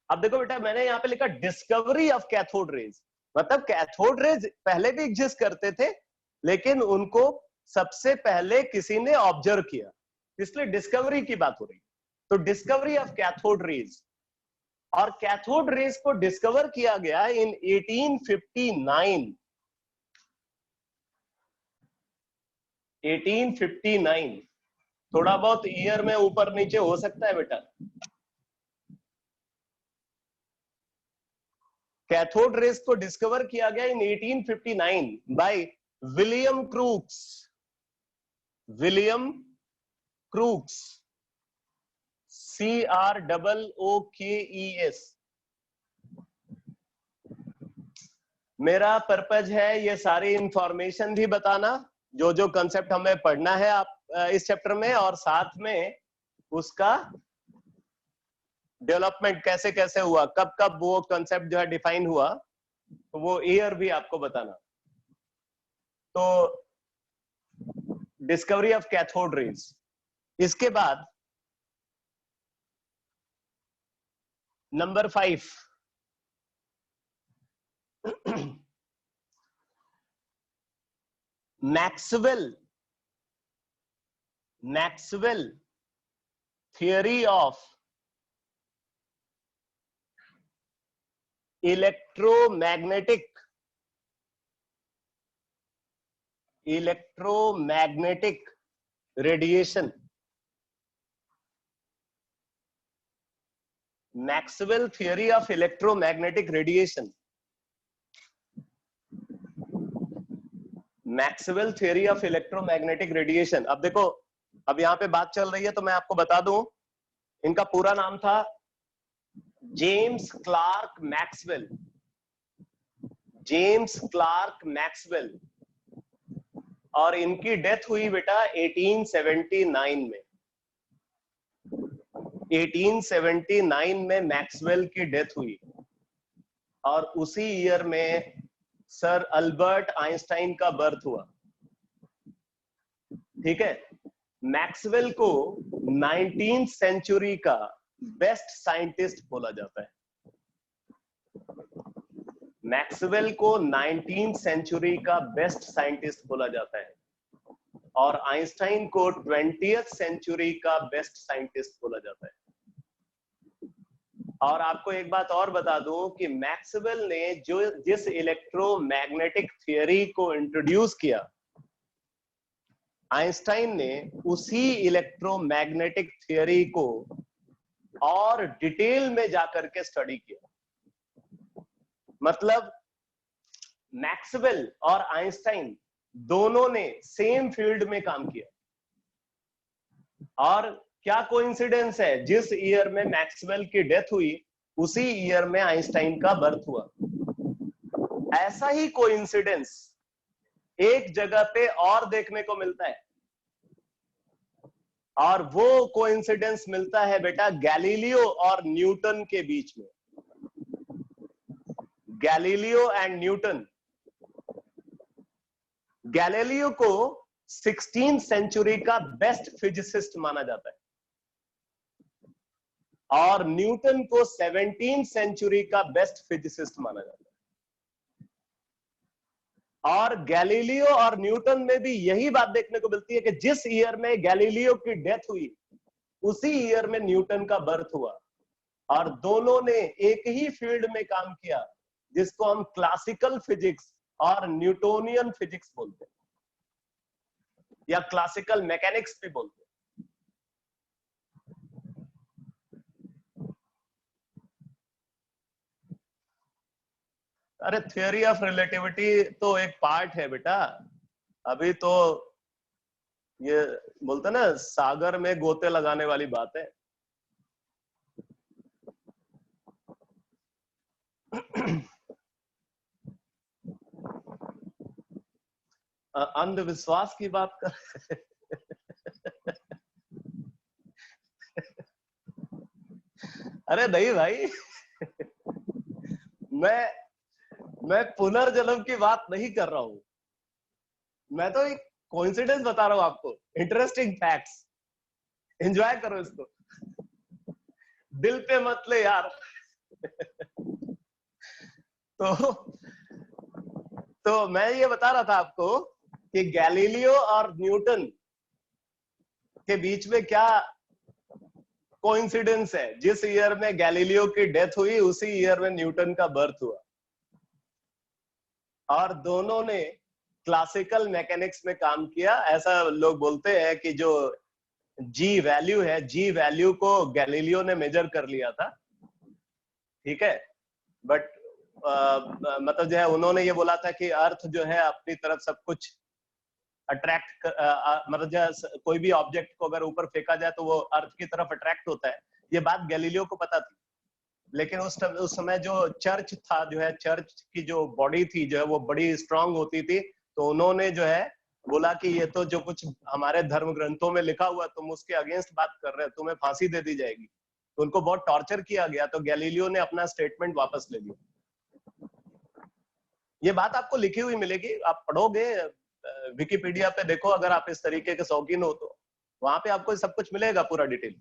अब देखो बेटा, मैंने यहां पे लिखा डिस्कवरी ऑफ कैथोड रेज, मतलब कैथोड रेज पहले भी एग्जिस्ट करते थे, लेकिन उनको सबसे पहले किसी ने ऑब्जर्व किया, इसलिए डिस्कवरी की बात हो रही। तो डिस्कवरी ऑफ कैथोड रेज, और कैथोड रेज को डिस्कवर किया गया इन 1859। 1859, थोड़ा बहुत ईयर में ऊपर नीचे हो सकता है बेटा। कैथोड रेज को डिस्कवर किया गया इन 1859 by William crooks. William crooks, CROOKES। मेरा पर्पज है ये सारी इंफॉर्मेशन भी बताना, जो जो कंसेप्ट हमें पढ़ना है आप इस चैप्टर में, और साथ में उसका डेवलपमेंट कैसे कैसे हुआ, कब कब वो कंसेप्ट जो है डिफाइन हुआ, तो वो ईयर भी आपको बताना। तो डिस्कवरी ऑफ कैथोड रेज, इसके बाद number 5, Maxwell theory of electromagnetic electromagnetic radiation, Maxwell theory of electromagnetic radiation, Maxwell theory of electromagnetic radiation. अब देखो, अब यहां पे बात चल रही है तो मैं आपको बता दूं, इनका पूरा नाम था James Clerk Maxwell, James Clerk Maxwell, और इनकी डेथ हुई बेटा 1879 में। 1879 में मैक्सवेल की डेथ हुई, और उसी ईयर में सर अल्बर्ट आइंस्टाइन का बर्थ हुआ। ठीक है, मैक्सवेल को 19th सेंचुरी का बेस्ट साइंटिस्ट बोला जाता है। मैक्सवेल को 19th सेंचुरी का बेस्ट साइंटिस्ट बोला जाता है, और आइंस्टाइन को 20th सेंचुरी का बेस्ट साइंटिस्ट बोला जाता है। और आपको एक बात और बता दूं कि मैक्सवेल ने जिस इलेक्ट्रोमैग्नेटिक थियरी को इंट्रोड्यूस किया, आइंस्टाइन ने उसी इलेक्ट्रोमैग्नेटिक थियरी को और डिटेल में जाकर के स्टडी किया। मतलब मैक्सवेल और आइंस्टाइन दोनों ने सेम फील्ड में काम किया, और क्या कोइंसिडेंस है, जिस ईयर में मैक्सवेल की डेथ हुई उसी ईयर में आइंस्टाइन का बर्थ हुआ। ऐसा ही कोइंसिडेंस एक जगह पे और देखने को मिलता है, और वो कोइंसिडेंस मिलता है बेटा गैलीलियो और न्यूटन के बीच में। Galileo and Newton. गैलीलियो को 16th सेंचुरी का बेस्ट फिजिसिस्ट माना जाता है, और न्यूटन को 17th सेंचुरी का बेस्ट फिजिसिस्ट माना जाता है। और गैलीलियो और न्यूटन में भी यही बात देखने को मिलती है कि जिस ईयर में गैलीलियो की डेथ हुई उसी ईयर में न्यूटन का बर्थ हुआ, और दोनों ने एक ही फील्ड में काम किया जिसको हम क्लासिकल फिजिक्स और न्यूटोनियन फिजिक्स बोलते हैं, या क्लासिकल मैकेनिक्स भी बोलते हैं। अरे थियरी ऑफ रिलेटिविटी तो एक पार्ट है बेटा, अभी तो ये बोलते ना सागर में गोते लगाने वाली बात है। अंधविश्वास की बात कर अरे नहीं भाई, मैं पुनर्जन्म की बात नहीं कर रहा हूं, मैं तो एक कोइंसिडेंस बता रहा हूं आपको, इंटरेस्टिंग फैक्ट्स, एंजॉय करो इसको, दिल पे मत ले यार। तो मैं ये बता रहा था आपको कि गैलीलियो और न्यूटन के बीच में क्या कोइंसिडेंस है। जिस ईयर में गैलीलियो की डेथ हुई उसी ईयर में न्यूटन का बर्थ हुआ, और दोनों ने क्लासिकल मैकेनिक्स में काम किया। ऐसा लोग बोलते हैं कि जो जी वैल्यू है, जी वैल्यू को गैलीलियो ने मेजर कर लिया था, ठीक है, बट मतलब जो है उन्होंने ये बोला था कि अर्थ जो है अपनी तरफ सब कुछ अट्रैक्ट मतलब जो कोई भी ऑब्जेक्ट को अगर ऊपर फेंका जाए तो वो अर्थ की तरफ अट्रैक्ट होता है। ये बात गैलीलियो को पता थी, लेकिन उस समय जो चर्च था, जो है चर्च की जो बॉडी थी जो है वो बड़ी स्ट्रांग होती थी, तो उन्होंने जो है बोला कि ये तो जो कुछ हमारे धर्म ग्रंथों में लिखा हुआ तुम उसके अगेंस्ट बात कर रहे हो, तुम्हें फांसी दे दी जाएगी। तो उनको बहुत टॉर्चर किया गया, तो गैलीलियो ने अपना स्टेटमेंट वापस ले लिया। ये बात आपको लिखी हुई मिलेगी, आप पढ़ोगे विकिपीडिया पे, देखो अगर आप इस तरीके के शौकीन हो तो वहां पे आपको सब कुछ मिलेगा पूरा डिटेल।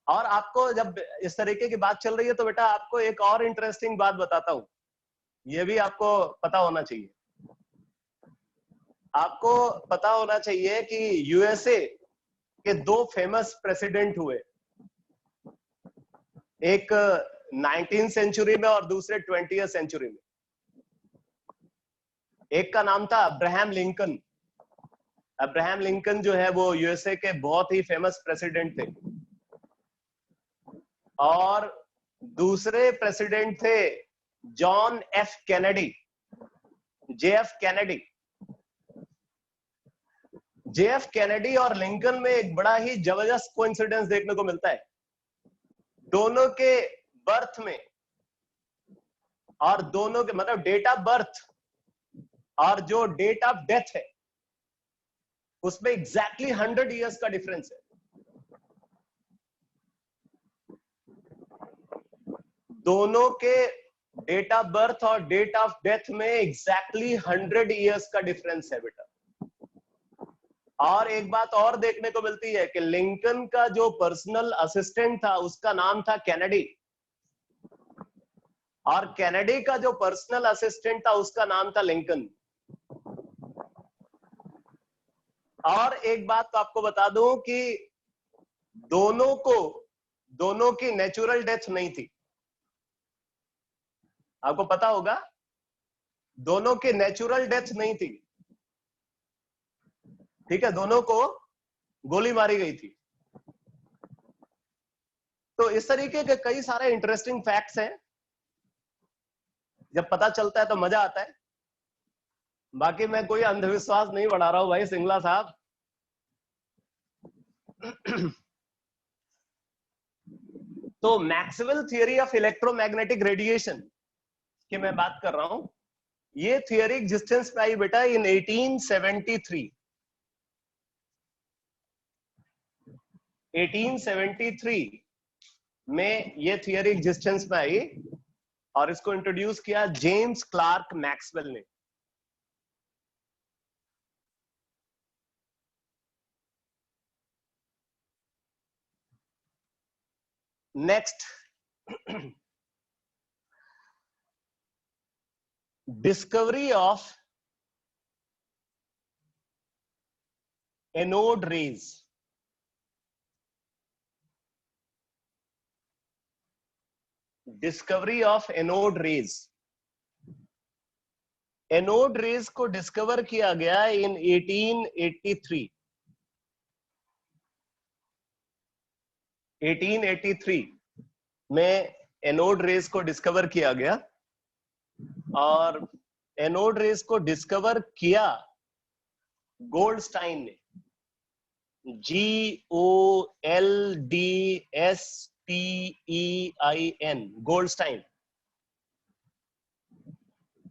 और आपको जब इस तरीके की बात चल रही है तो बेटा आपको एक और इंटरेस्टिंग बात बताता हूं, ये भी आपको पता होना चाहिए। आपको पता होना चाहिए कि यूएसए के 2 फेमस प्रेसिडेंट हुए, एक 19th सेंचुरी में और दूसरे 20th सेंचुरी में। एक का नाम था अब्राहम लिंकन। अब्राहम लिंकन जो है वो यूएसए के बहुत ही फेमस प्रेसिडेंट थे। और दूसरे प्रेसिडेंट थे John F Kennedy, JF Kennedy. JF Kennedy और लिंकन में एक बड़ा ही जबरदस्त कोइंसिडेंस देखने को मिलता है। दोनों के बर्थ में और दोनों के मतलब डेट ऑफ बर्थ और जो डेट ऑफ डेथ है उसमें एग्जैक्टली 100 इयर्स का डिफरेंस है। दोनों के डेट ऑफ बर्थ और डेट ऑफ डेथ में एग्जैक्टली 100 इयर्स का डिफरेंस है बेटा। और एक बात और देखने को मिलती है कि लिंकन का जो पर्सनल असिस्टेंट था उसका नाम था कैनेडी, और कैनेडी का जो पर्सनल असिस्टेंट था उसका नाम था लिंकन। और एक बात तो आपको बता दूं कि दोनों की नेचुरल डेथ नहीं थी। आपको पता होगा दोनों की नेचुरल डेथ नहीं थी, ठीक है, दोनों को गोली मारी गई थी। तो इस तरीके के कई सारे इंटरेस्टिंग फैक्ट्स हैं, जब पता चलता है तो मजा आता है। बाकी मैं कोई अंधविश्वास नहीं बढ़ा रहा हूं भाई सिंगला साहब। तो Maxwell theory of electromagnetic radiation की मैं बात कर रहा हूं। ये थियरी एग्जिस्टेंस में आई बेटा इन 1873। 1873 में ये थियरी एग्जिस्टेंस में आई और इसको इंट्रोड्यूस किया जेम्स क्लार्क मैक्सवेल ने। Next, discovery of anode rays. Discovery of anode rays. Anode rays को डिस्कवर किया गया इन 1883। 1883 में एनोड रेज को डिस्कवर किया गया, और एनोड रेज को डिस्कवर किया गोल्डस्टाइन ने। GOLDSTEIN, Goldstein.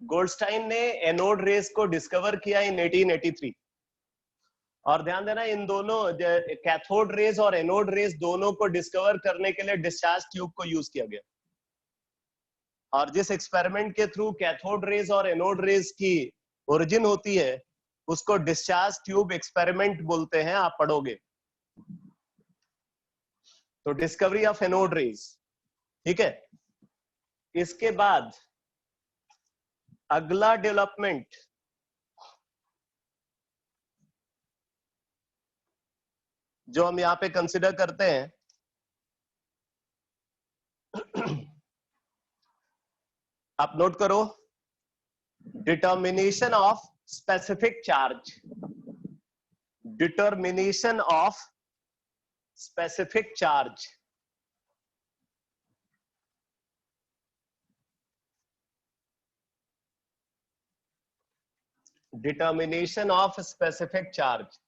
गोल्डस्टाइन ने एनोड रेज को डिस्कवर किया इन 1883। और ध्यान देना इन दोनों कैथोड रेज और एनोड रेज दोनों को डिस्कवर करने के लिए डिस्चार्ज ट्यूब को यूज किया गया। और जिस एक्सपेरिमेंट के थ्रू कैथोड रेज और एनोड रेज की ओरिजिन होती है उसको डिस्चार्ज ट्यूब एक्सपेरिमेंट बोलते हैं, आप पढ़ोगे। तो डिस्कवरी ऑफ एनोड रेज, ठीक है। इसके बाद अगला डेवलपमेंट जो हम यहां पे कंसिडर करते हैं, आप नोट करो, determination of specific charge. Determination of specific charge. Determination of specific charge.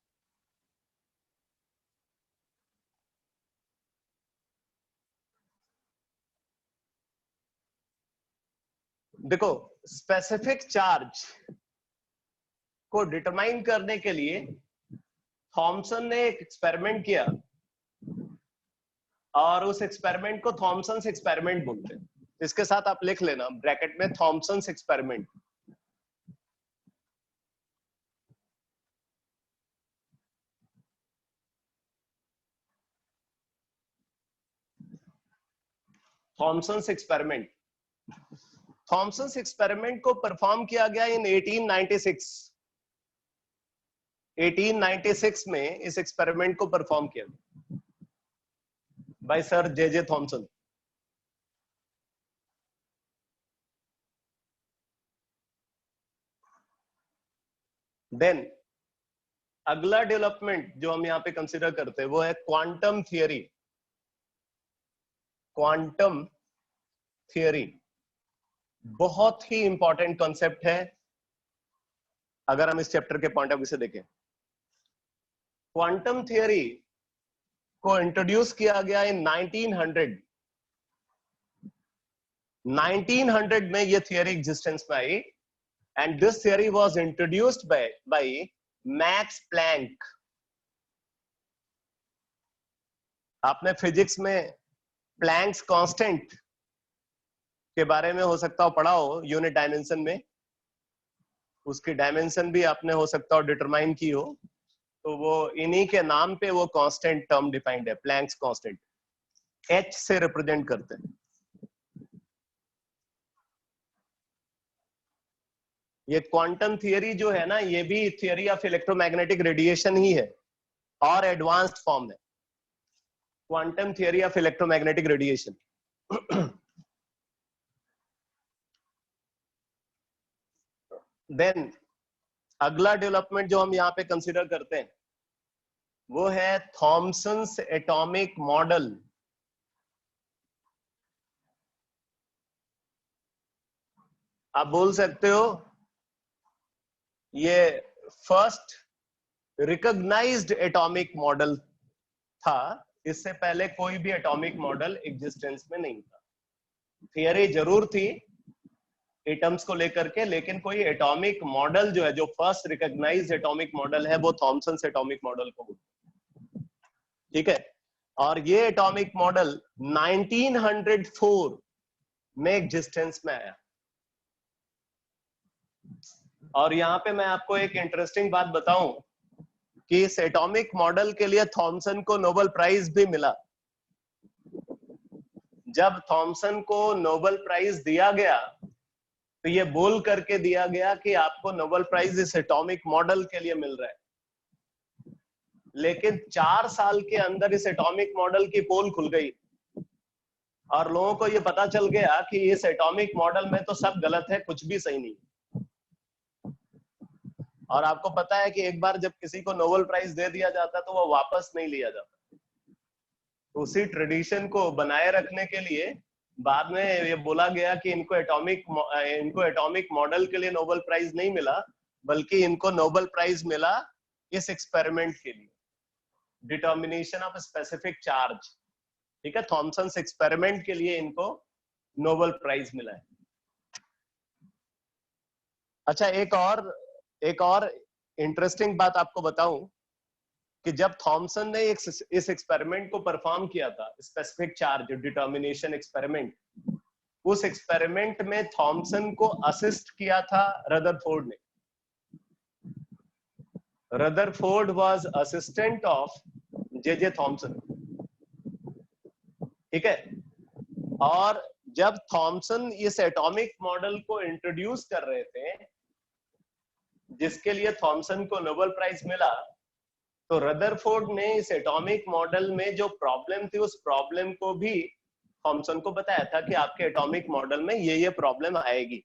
देखो, स्पेसिफिक चार्ज को डिटरमाइन करने के लिए थॉमसन ने एक एक्सपेरिमेंट किया, और उस एक्सपेरिमेंट को थॉमसन्स एक्सपेरिमेंट बोलते हैं। इसके साथ आप लिख लेना ब्रैकेट में Thomson's experiment. Thomson's experiment. Thomson's experiment को परफॉर्म किया गया इन 1896। 1896 में इस एक्सपेरिमेंट को परफॉर्म किया by sir J Thomson. Then अगला डेवलपमेंट जो हम यहाँ पे कंसिडर करते हैं वो है क्वांटम थियरी। क्वांटम थियरी बहुत ही इंपॉर्टेंट कॉन्सेप्ट है अगर हम इस चैप्टर के पॉइंट ऑफ व्यू से देखें। क्वांटम थियरी को इंट्रोड्यूस किया गया इन 1900। 1900 में ये थियरी एग्जिस्टेंस में आई and this theory was introduced by Max Planck. आपने फिजिक्स में प्लैंक्स कांस्टेंट के बारे में हो सकता हो पढ़ा हो यूनिट डायमेंशन में, उसकी डायमेंशन भी आपने हो सकता हो डिटरमाइन की हो, तो वो इन्हीं के नाम पे वो कांस्टेंट टर्म डिफाइंड है, प्लैंक्स कांस्टेंट, एच से रिप्रेजेंट करते हैं। ये क्वांटम थियरी जो है ना, ये भी थियरी ऑफ इलेक्ट्रोमैग्नेटिक रेडिएशन ही है और एडवांस्ड फॉर्म है, quantum theory of electromagnetic radiation. Then अगला डेवलपमेंट जो हम यहाँ पे कंसिडर करते हैं वो है थॉमसन्स एटॉमिक मॉडल। आप बोल सकते हो ये फर्स्ट रिकॉग्नाइज्ड एटॉमिक मॉडल था, इससे पहले कोई भी एटॉमिक मॉडल एग्जिस्टेंस में नहीं था। थियरी जरूर थी एटम्स को लेकर के, लेकिन कोई एटॉमिक मॉडल जो है, जो फर्स्ट रिकॉग्नाइज्ड एटॉमिक मॉडल है वो थॉमसन्स एटॉमिक मॉडल को, ठीक है। और ये एटॉमिक मॉडल 1904 में एग्जिस्टेंस में आया। और यहाँ पे मैं आपको एक इंटरेस्टिंग बात बताऊं कि इस एटॉमिक मॉडल के लिए थॉमसन को नोबेल प्राइज भी मिला। जब थॉमसन को नोबेल प्राइज दिया गया तो ये बोल करके दिया गया कि आपको नोबेल प्राइज इस एटॉमिक मॉडल के लिए मिल रहा है, लेकिन 4 साल के अंदर इस एटॉमिक मॉडल की पोल खुल गई और लोगों को ये पता चल गया कि इस एटॉमिक मॉडल में तो सब गलत है, कुछ भी सही नहीं। और आपको पता है कि एक बार जब किसी को नोबेल प्राइज दे दिया जाता तो वो वापस नहीं लिया जाता। तो उसी ट्रेडिशन को बनाए रखने के लिए बाद में ये बोला गया कि इनको एटॉमिक मॉडल के लिए नोबेल प्राइज नहीं मिला, बल्कि इनको नोबेल प्राइज मिला इस एक्सपेरिमेंट के लिए, डिटर्मिनेशन ऑफ स्पेसिफिक चार्ज। ठीक है, थॉमसन्स एक्सपेरिमेंट के लिए इनको नोबेल प्राइज मिला है। अच्छा, एक और इंटरेस्टिंग बात आपको बताऊं कि जब थॉमसन ने इस एक्सपेरिमेंट को परफॉर्म किया था, स्पेसिफिक चार्ज डिटर्मिनेशन एक्सपेरिमेंट, उस एक्सपेरिमेंट में थॉमसन को असिस्ट किया था रदरफोर्ड ने। Rutherford was assistant of J Thomson, ठीक है। और जब थॉमसन इस एटॉमिक मॉडल को इंट्रोड्यूस कर रहे थे, जिसके लिए थॉमसन को नोबेल प्राइज मिला, तो रदरफोर्ड ने इस एटॉमिक मॉडल में जो प्रॉब्लम थी उस प्रॉब्लम को भी थॉमसन को बताया था कि आपके एटॉमिक मॉडल में ये प्रॉब्लम आएगी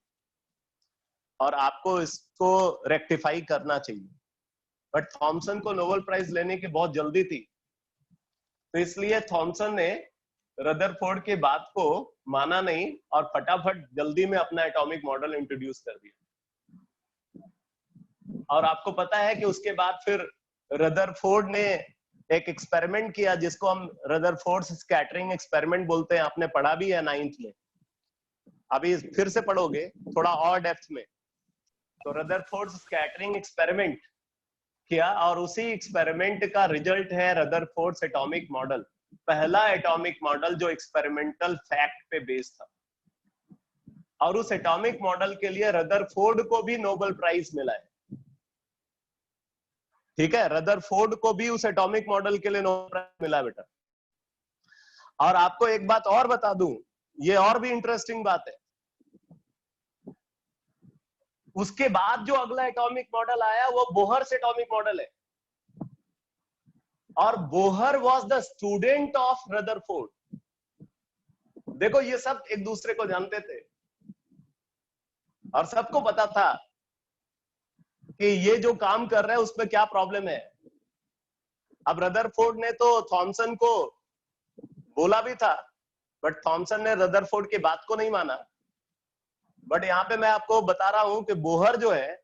और आपको इसको रेक्टिफाई करना चाहिए। बट थॉमसन को नोबेल प्राइज लेने की बहुत जल्दी थी, तो इसलिए थॉमसन ने रदरफोर्ड की बात को माना नहीं और फटाफट जल्दी में अपना एटॉमिक मॉडल इंट्रोड्यूस कर दिया। और आपको पता है कि उसके बाद फिर रदरफोर्ड ने एक एक्सपेरिमेंट किया जिसको हम रदरफोर्ड स्कैटरिंग एक्सपेरिमेंट बोलते हैं। आपने पढ़ा भी है 9th में, अभी फिर से पढ़ोगे थोड़ा और डेप्थ में। तो रदरफोर्ड स्कैटरिंग एक्सपेरिमेंट किया और उसी एक्सपेरिमेंट का रिजल्ट है रदरफोर्ड एटॉमिक मॉडल, पहला एटॉमिक मॉडल जो एक्सपेरिमेंटल फैक्ट पे बेस्ड था। और उस एटॉमिक मॉडल के लिए रदरफोर्ड को भी नोबेल प्राइज मिला है, ठीक है। रदरफोर्ड को भी उस एटॉमिक मॉडल के लिए नोबेल प्राइज मिला बेटा। और आपको एक बात और बता दूं, ये और भी इंटरेस्टिंग बात है, उसके बाद जो अगला एटॉमिक मॉडल आया वो बोहर एटॉमिक मॉडल है, और Bohr was the student of Rutherford. देखो, ये सब एक दूसरे को जानते थे और सबको पता था कि ये जो काम कर रहा है उसमें क्या प्रॉब्लम है। अब रदरफोर्ड ने तो थॉमसन को बोला भी था, बट थॉमसन ने रदरफोर्ड की बात को नहीं माना। बट यहाँ पे मैं आपको बता रहा हूं कि बोहर जो है,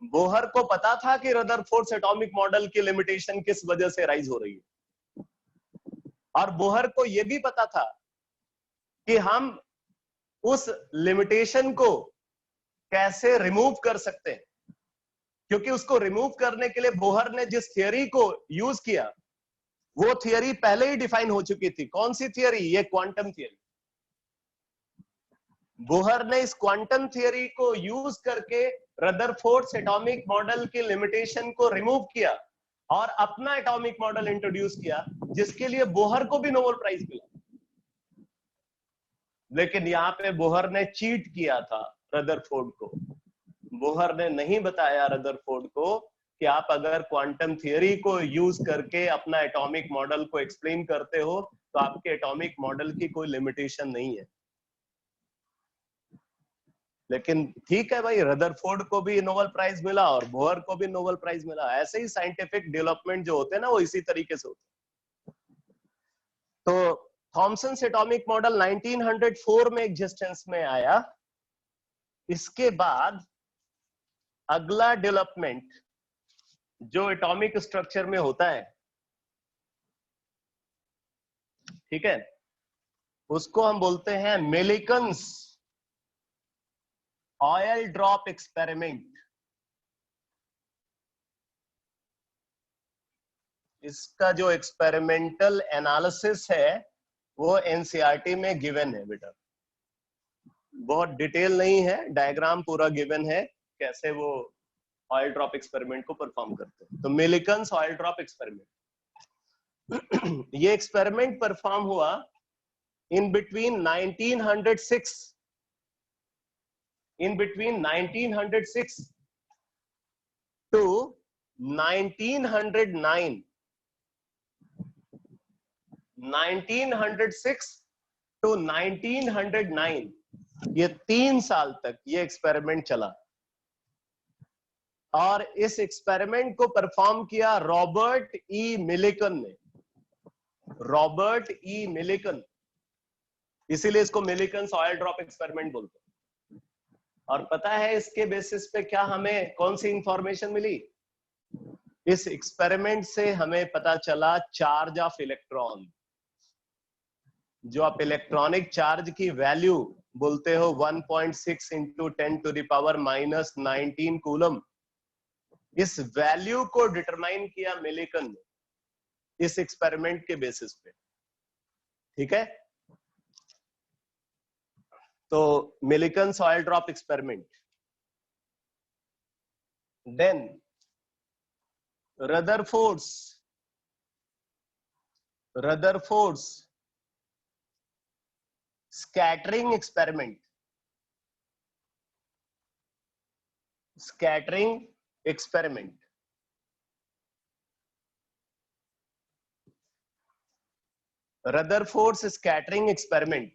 बोहर को पता था कि रदरफोर्ड एटॉमिक मॉडल की लिमिटेशन किस वजह से राइज हो रही है, और बोहर को यह भी पता था कि हम उस लिमिटेशन को कैसे रिमूव कर सकते हैं, क्योंकि उसको रिमूव करने के लिए बोहर ने जिस थियरी को यूज किया वो थियरी पहले ही डिफाइन हो चुकी थी। कौन सी थियरी? ये क्वांटम थियरी। बोहर ने इस क्वांटम थियरी को यूज करके रदरफोर्ड एटॉमिक मॉडल की लिमिटेशन को रिमूव किया और अपना एटॉमिक मॉडल इंट्रोड्यूस किया, जिसके लिए बोहर को भी नोबेल प्राइज मिला। लेकिन यहाँ पे बोहर ने चीट किया था रदरफोर्ड को। बोहर ने नहीं बताया रदरफोर्ड को कि आप अगर क्वांटम थियरी को यूज करके अपना एटॉमिक मॉडल को एक्सप्लेन करते हो तो आपके एटॉमिक मॉडल की कोई लिमिटेशन नहीं है। लेकिन ठीक है भाई, रदरफोर्ड को भी नोबेल प्राइज मिला और बोहर को भी नोबेल प्राइज मिला। ऐसे ही साइंटिफिक डेवलपमेंट जो होते हैं ना, वो इसी तरीके से होते हैं। तो थॉमसन एटॉमिक मॉडल 1904 में एग्जिस्टेंस में आया। इसके बाद अगला डेवलपमेंट जो एटॉमिक स्ट्रक्चर में होता है, ठीक है, उसको हम बोलते हैं मिलिकन्स ऑयल ड्रॉप एक्सपेरिमेंट। इसका जो एक्सपेरिमेंटल एनालिसिस है वो एनसीईआरटी में गिवन है बेटा, बहुत डिटेल नहीं है, डायग्राम पूरा गिवन है कैसे वो ऑयल ड्रॉप एक्सपेरिमेंट को परफॉर्म करते हैं। तो मिलिकन्स ऑयल ड्रॉप एक्सपेरिमेंट, ये एक्सपेरिमेंट परफॉर्म हुआ इन बिटवीन 1906 टू 1909। 1906 टू 1909, ये 3 साल तक ये एक्सपेरिमेंट चला। और इस एक्सपेरिमेंट को परफॉर्म किया रॉबर्ट ई मिलिकन ने। रॉबर्ट ई मिलिकन, इसीलिए इसको मिलिकन्स ऑयल ड्रॉप एक्सपेरिमेंट बोलते हैं। और पता है इसके बेसिस पे क्या हमें कौन सी इंफॉर्मेशन मिली? इस एक्सपेरिमेंट से हमें पता चला चार्ज ऑफ इलेक्ट्रॉन। जो आप इलेक्ट्रॉनिक चार्ज की वैल्यू बोलते हो 1.6 इंटू 10⁻⁻19 कूलम, इस वैल्यू को डिटरमाइन किया मिलिकन ने इस एक्सपेरिमेंट के बेसिस पे। ठीक है, तो Millikan's oil drop experiment. Then Rutherford's scattering experiment. Scattering experiment, Rutherford's scattering experiment.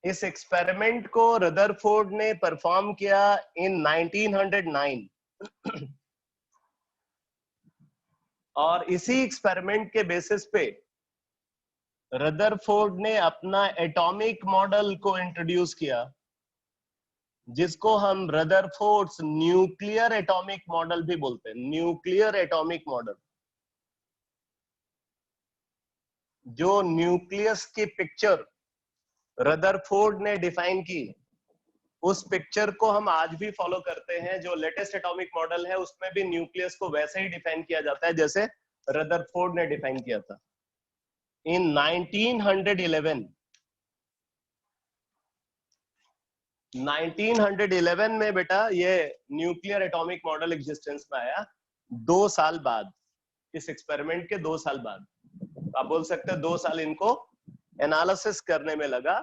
इस एक्सपेरिमेंट को रदरफोर्ड ने परफॉर्म किया इन 1909। और इसी एक्सपेरिमेंट के बेसिस पे रदरफोर्ड ने अपना एटॉमिक मॉडल को इंट्रोड्यूस किया, जिसको हम रदरफोर्ड्स न्यूक्लियर एटॉमिक मॉडल भी बोलते हैं। न्यूक्लियर एटॉमिक मॉडल, जो न्यूक्लियस की पिक्चर रदरफोर्ड ने डिफाइन की, उस पिक्चर को हम आज भी फॉलो करते हैं। जो लेटेस्ट एटॉमिक मॉडल है उसमें भी न्यूक्लियस को वैसे ही डिफाइन किया जाता है जैसे रदरफोर्ड ने डिफाइन किया था। इन 1911 में बेटा ये न्यूक्लियर एटॉमिक मॉडल एग्जिस्टेंस में आया। 2 साल बाद, इस एक्सपेरिमेंट के 2 साल बाद, आप बोल सकते हैं 2 साल इनको एनालिसिस करने में लगा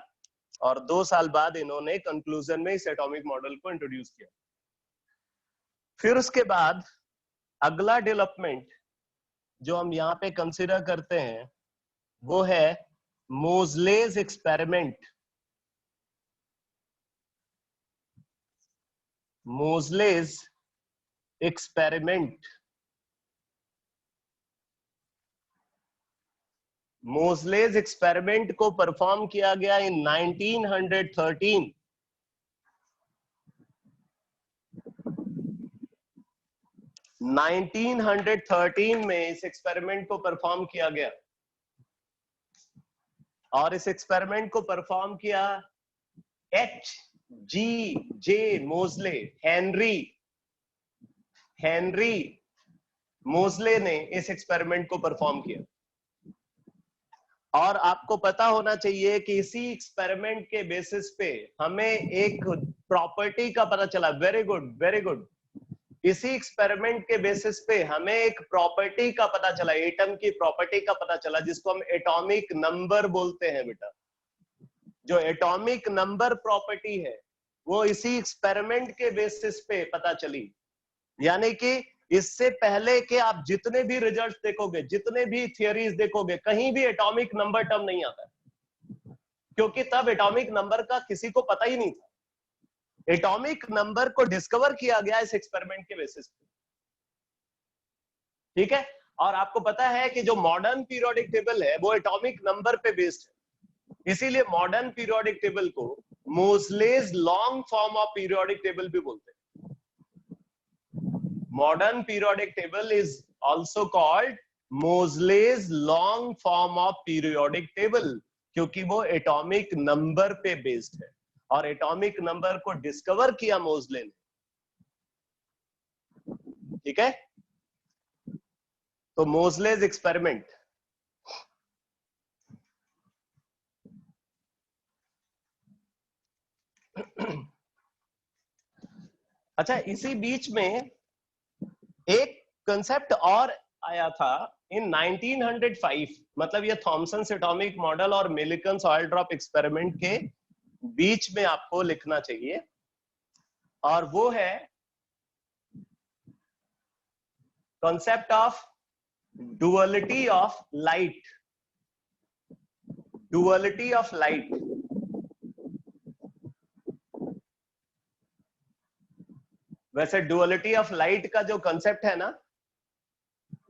और 2 साल बाद इन्होंने कंक्लूजन में इस एटॉमिक मॉडल को इंट्रोड्यूस किया। फिर उसके बाद अगला डेवलपमेंट जो हम यहाँ पे कंसीडर करते हैं वो है मोज़लेस एक्सपेरिमेंट। मोज़लेज एक्सपेरिमेंट, मोज़लेज एक्सपेरिमेंट को परफॉर्म किया गया इन 1913। 1913 में इस एक्सपेरिमेंट को परफॉर्म किया गया, और इस एक्सपेरिमेंट को परफॉर्म किया H.G.J. मोज़ले, हेनरी मोज़ले ने इस एक्सपेरिमेंट को परफॉर्म किया। और आपको पता होना चाहिए कि इसी एक्सपेरिमेंट के बेसिस पे हमें एक प्रॉपर्टी का पता चला। Very good, very good. इसी एक्सपेरिमेंट के बेसिस पे हमें एक प्रॉपर्टी का पता चला, एटम की प्रॉपर्टी का पता चला, जिसको हम एटॉमिक नंबर बोलते हैं बेटा। जो एटॉमिक नंबर प्रॉपर्टी है वो इसी एक्सपेरिमेंट के बेसिस पे पता चली। यानी कि इससे पहले कि आप जितने भी रिजल्ट्स देखोगे, जितने भी थियरीज देखोगे, कहीं भी एटॉमिक नंबर टर्म नहीं आता, क्योंकि तब एटॉमिक नंबर का किसी को पता ही नहीं था। एटॉमिक नंबर को डिस्कवर किया गया इस एक्सपेरिमेंट के बेसिस पे, ठीक है। और आपको पता है कि जो मॉडर्न पीरियोडिक टेबल है वो एटॉमिक नंबर पे बेस्ड है, इसीलिए मॉडर्न पीरियोडिक टेबल को Moseley's long form of periodic table भी बोलते हैं। Modern periodic table is also called Moseley's long form of periodic table, क्योंकि वो एटॉमिक नंबर पे बेस्ड है, और एटॉमिक नंबर को डिस्कवर किया मोज़ले ने, ठीक है। तो मोज़लेज एक्सपेरिमेंट, अच्छा इसी बीच में एक कंसेप्ट और आया था इन 1905, मतलब ये थॉमसन एटॉमिक मॉडल और मिलिकन्स ऑयल ड्रॉप एक्सपेरिमेंट के बीच में आपको लिखना चाहिए, और वो है concept of duality of light. Duality of light, वैसे डुअलिटी ऑफ लाइट का जो कंसेप्ट है ना,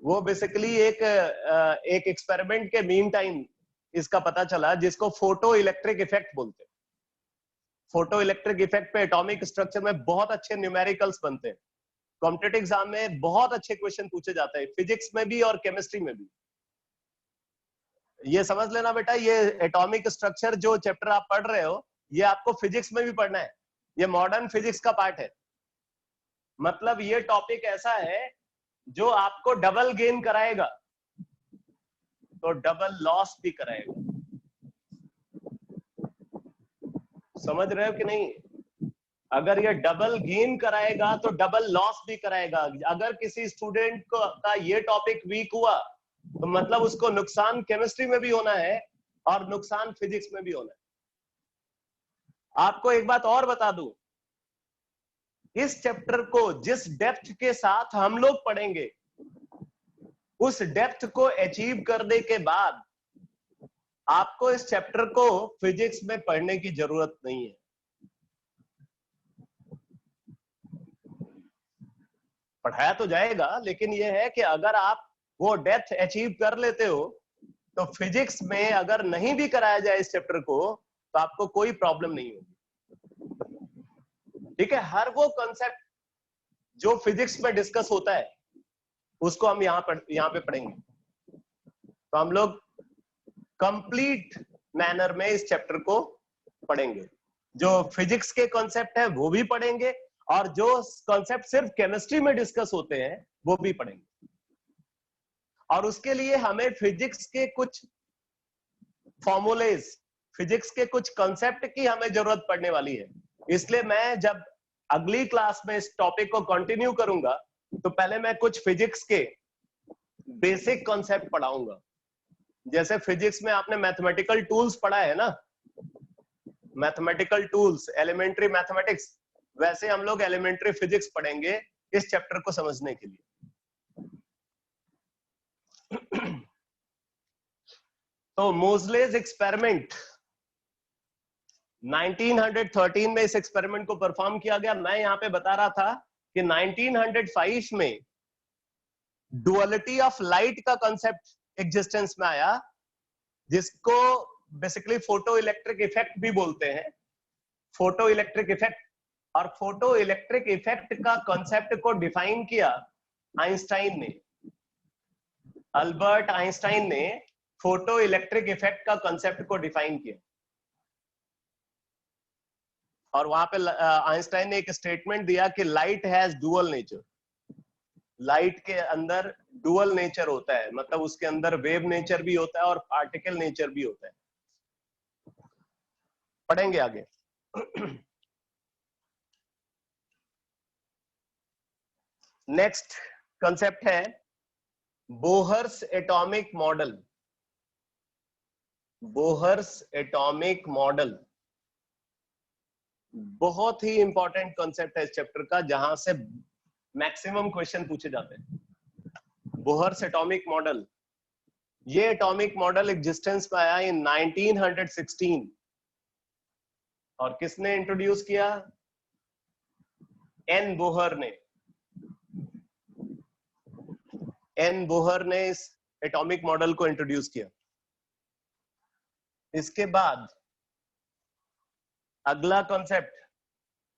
वो बेसिकली एक एक्सपेरिमेंट के मीन टाइम इसका पता चला, जिसको फोटो इलेक्ट्रिक इफेक्ट बोलते हैं। फोटो इलेक्ट्रिक इफेक्ट पे एटॉमिक स्ट्रक्चर में बहुत अच्छे न्यूमेरिकल्स बनते हैं, कॉम्पिटिटिव एग्जाम में बहुत अच्छे क्वेश्चन पूछे जाते हैं, फिजिक्स में भी और केमिस्ट्री में भी। ये समझ लेना बेटा, ये एटॉमिक स्ट्रक्चर जो चैप्टर आप पढ़ रहे हो, ये आपको फिजिक्स में भी पढ़ना है, ये मॉडर्न फिजिक्स का पार्ट है। मतलब ये टॉपिक ऐसा है जो आपको डबल गेन कराएगा तो डबल लॉस भी कराएगा। समझ रहे हो कि नहीं? अगर ये डबल गेन कराएगा तो डबल लॉस भी कराएगा। अगर किसी स्टूडेंट को का ये टॉपिक वीक हुआ तो मतलब उसको नुकसान केमिस्ट्री में भी होना है और नुकसान फिजिक्स में भी होना है। आपको एक बात और बता दूं, इस चैप्टर को जिस डेप्थ के साथ हम लोग पढ़ेंगे, उस डेप्थ को अचीव करने के बाद आपको इस चैप्टर को फिजिक्स में पढ़ने की जरूरत नहीं है। पढ़ाया तो जाएगा, लेकिन यह है कि अगर आप वो डेप्थ अचीव कर लेते हो तो फिजिक्स में अगर नहीं भी कराया जाए इस चैप्टर को तो आपको कोई प्रॉब्लम नहीं होगी, ठीक है। हर वो कॉन्सेप्ट जो फिजिक्स में डिस्कस होता है उसको हम यहाँ पे पढ़ेंगे। तो हम लोग कंप्लीट मैनर में इस चैप्टर को पढ़ेंगे। जो फिजिक्स के कॉन्सेप्ट है वो भी पढ़ेंगे, और जो कॉन्सेप्ट सिर्फ केमिस्ट्री में डिस्कस होते हैं वो भी पढ़ेंगे। और उसके लिए हमें फिजिक्स के कुछ फॉर्मूलेज, फिजिक्स के कुछ कॉन्सेप्ट की हमें जरूरत पड़ने वाली है। इसलिए मैं जब अगली क्लास में इस टॉपिक को कंटिन्यू करूंगा तो पहले मैं कुछ फिजिक्स के बेसिक कॉन्सेप्ट पढ़ाऊंगा। जैसे फिजिक्स में आपने मैथमेटिकल टूल्स पढ़ा है ना, मैथमेटिकल टूल्स, एलिमेंट्री मैथमेटिक्स, वैसे हम लोग एलिमेंट्री फिजिक्स पढ़ेंगे इस चैप्टर को समझने के लिए। तो मोज़लेज एक्सपेरिमेंट, 1913 में इस एक्सपेरिमेंट को परफॉर्म किया गया। मैं यहां पे बता रहा था कि 1905 में डुअलिटी ऑफ लाइट का कॉन्सेप्ट एग्जिस्टेंस में आया, जिसको बेसिकली फोटो इलेक्ट्रिक इफेक्ट भी बोलते हैं, फोटो इलेक्ट्रिक इफेक्ट। और फोटो इलेक्ट्रिक इफेक्ट का कॉन्सेप्ट को डिफाइन किया आइंस्टाइन ने, अल्बर्ट आइंस्टाइन ने फोटो इलेक्ट्रिक इफेक्ट का कॉन्सेप्ट को डिफाइन किया। और वहां पे आइंस्टाइन ने एक स्टेटमेंट दिया कि light has dual nature. Light के अंदर डुअल नेचर होता है, मतलब उसके अंदर वेव नेचर भी होता है और पार्टिकल नेचर भी होता है। पढ़ेंगे आगे। नेक्स्ट कंसेप्ट है Bohr's atomic model. Bohr's atomic model बहुत ही इंपॉर्टेंट कॉन्सेप्ट है इस चैप्टर का, जहां से मैक्सिमम क्वेश्चन पूछे जाते हैं। बोहर्स एटॉमिक मॉडल, ये एटॉमिक मॉडल एग्जिस्टेंस में आया इन 1916। और किसने इंट्रोड्यूस किया? एन बोहर ने। एन बोहर ने इस एटॉमिक मॉडल को इंट्रोड्यूस किया। इसके बाद अगला कॉन्सेप्ट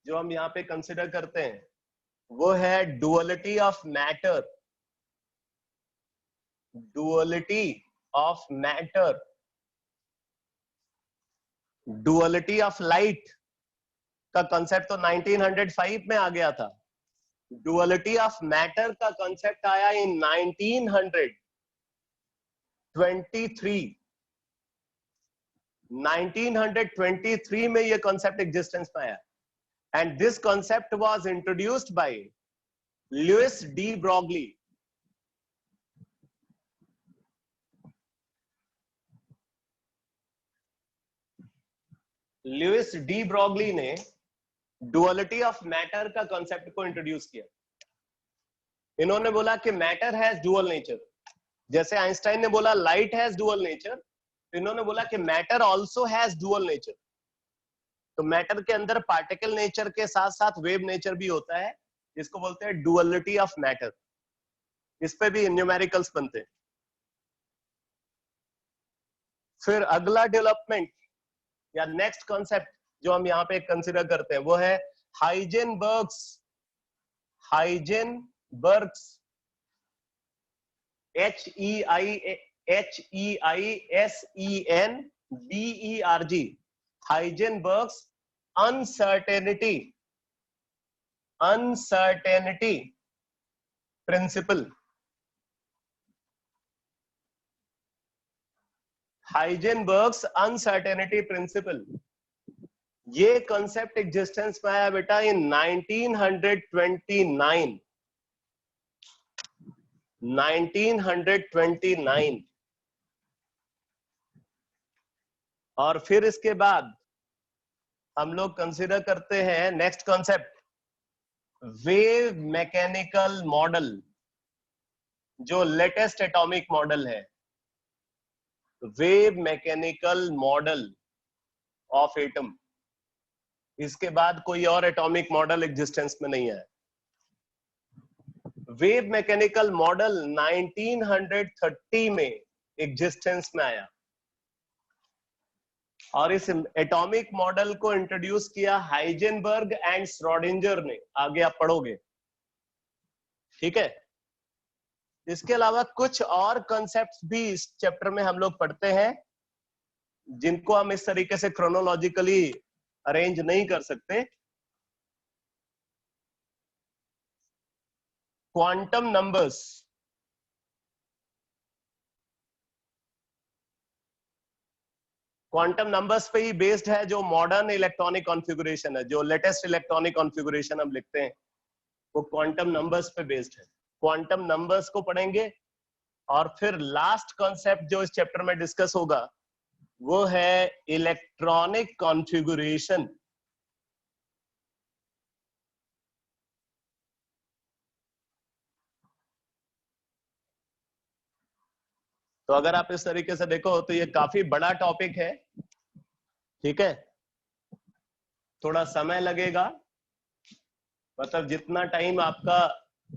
जो हम यहां पे कंसिडर करते हैं वो है duality of matter. Duality of matter, duality of light का कंसेप्ट तो 1905 में आ गया था। डुअलिटी ऑफ मैटर का कंसेप्ट आया इन 1923। 1923 में यह कंसेप्ट एग्जिस्टेंस में आया। And this concept was introduced by Louis de Broglie. Louis de Broglie ने डुअलिटी ऑफ मैटर का कॉन्सेप्ट को इंट्रोड्यूस किया। इन्होंने बोला कि मैटर हैज डुअल नेचर। जैसे आइंस्टाइन ने बोला लाइट हैज डुअल नेचर, तो इन्होंने बोला कि matter also has dual nature. तो मैटर के अंदर पार्टिकल नेचर के साथ साथ वेव नेचर भी होता है, जिसको बोलते हैं डुअलिटी ऑफ मैटर। इस पे भी न्यूमेरिकल्स बनते हैं। फिर अगला डेवलपमेंट या नेक्स्ट कॉन्सेप्ट जो हम यहाँ पे कंसिडर करते हैं वो है Heisenberg's. Heisenberg's, HEISENBERG, Heisenberg's uncertainty principle. Heisenberg's uncertainty principle, ये कॉन्सेप्ट एग्जिस्टेंस में आया बेटा इन 1929। 1929। और फिर इसके बाद हम लोग कंसीडर करते हैं next concept wave mechanical model, जो लेटेस्ट एटॉमिक मॉडल है। Wave mechanical model of atom. इसके बाद कोई और एटॉमिक मॉडल एग्जिस्टेंस में नहीं है। वेव मैकेनिकल मॉडल 1930 में एग्जिस्टेंस में आया और इस एटॉमिक मॉडल को इंट्रोड्यूस किया हाइजेनबर्ग एंड श्रोडिंगर ने। आगे आप पढ़ोगे, ठीक है। इसके अलावा कुछ और कॉन्सेप्ट्स भी इस चैप्टर में हम लोग पढ़ते हैं, जिनको हम इस तरीके से क्रोनोलॉजिकली अरेंज नहीं कर सकते। क्वांटम नंबर्स, क्वांटम नंबर्स पे ही बेस्ड है जो मॉडर्न इलेक्ट्रॉनिक कॉन्फ़िगरेशन है, जो लेटेस्ट इलेक्ट्रॉनिक कॉन्फ़िगरेशन हम लिखते हैं वो क्वांटम नंबर्स पे बेस्ड है। क्वांटम नंबर्स को पढ़ेंगे। और फिर लास्ट कॉन्सेप्ट जो इस चैप्टर में डिस्कस होगा वो है इलेक्ट्रॉनिक कॉन्फ़िगरेशन। तो अगर आप इस तरीके से देखो तो ये काफी बड़ा टॉपिक है, ठीक है। थोड़ा समय लगेगा, मतलब जितना टाइम आपका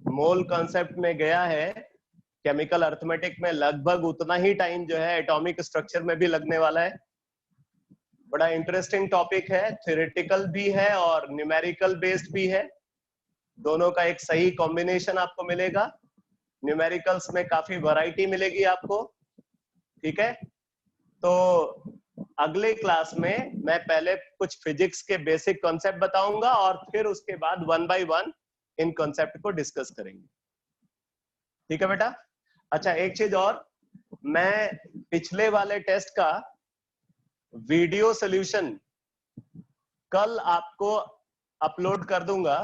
मोल कॉन्सेप्ट में गया है केमिकल अर्थमेटिक में, लगभग उतना ही टाइम जो है एटॉमिक स्ट्रक्चर में भी लगने वाला है। बड़ा इंटरेस्टिंग टॉपिक है, थ्योरेटिकल भी है और न्यूमेरिकल बेस्ड भी है, दोनों का एक सही कॉम्बिनेशन आपको मिलेगा। न्यूमेरिकल्स में काफी वैरायटी मिलेगी आपको, ठीक है। तो अगले क्लास में मैं पहले कुछ फिजिक्स के बेसिक कॉन्सेप्ट बताऊंगा और फिर उसके बाद 1 बाय 1 इन कॉन्सेप्ट को डिस्कस करेंगे, ठीक है बेटा। अच्छा एक चीज और, मैं पिछले वाले टेस्ट का वीडियो सॉल्यूशन कल आपको अपलोड कर दूंगा,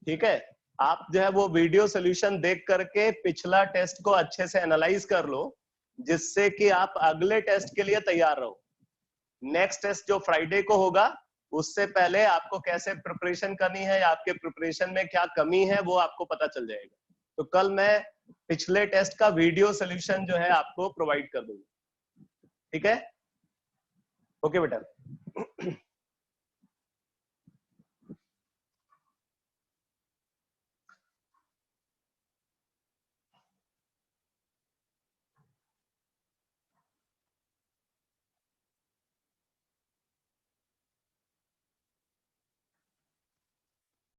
ठीक है। आप जो है वो वीडियो सॉल्यूशन देख करके पिछला टेस्ट को अच्छे से एनालाइज कर लो, जिससे कि आप अगले टेस्ट के लिए तैयार रहो। नेक्स्ट टेस्ट जो फ्राइडे को होगा उससे पहले आपको कैसे प्रिपरेशन करनी है या आपके प्रिपरेशन में क्या कमी है वो आपको पता चल जाएगा। तो कल मैं पिछले टेस्ट का वीडियो सॉल्यूशन जो है आपको प्रोवाइड कर दूंगा, ठीक है। ओके बेटा।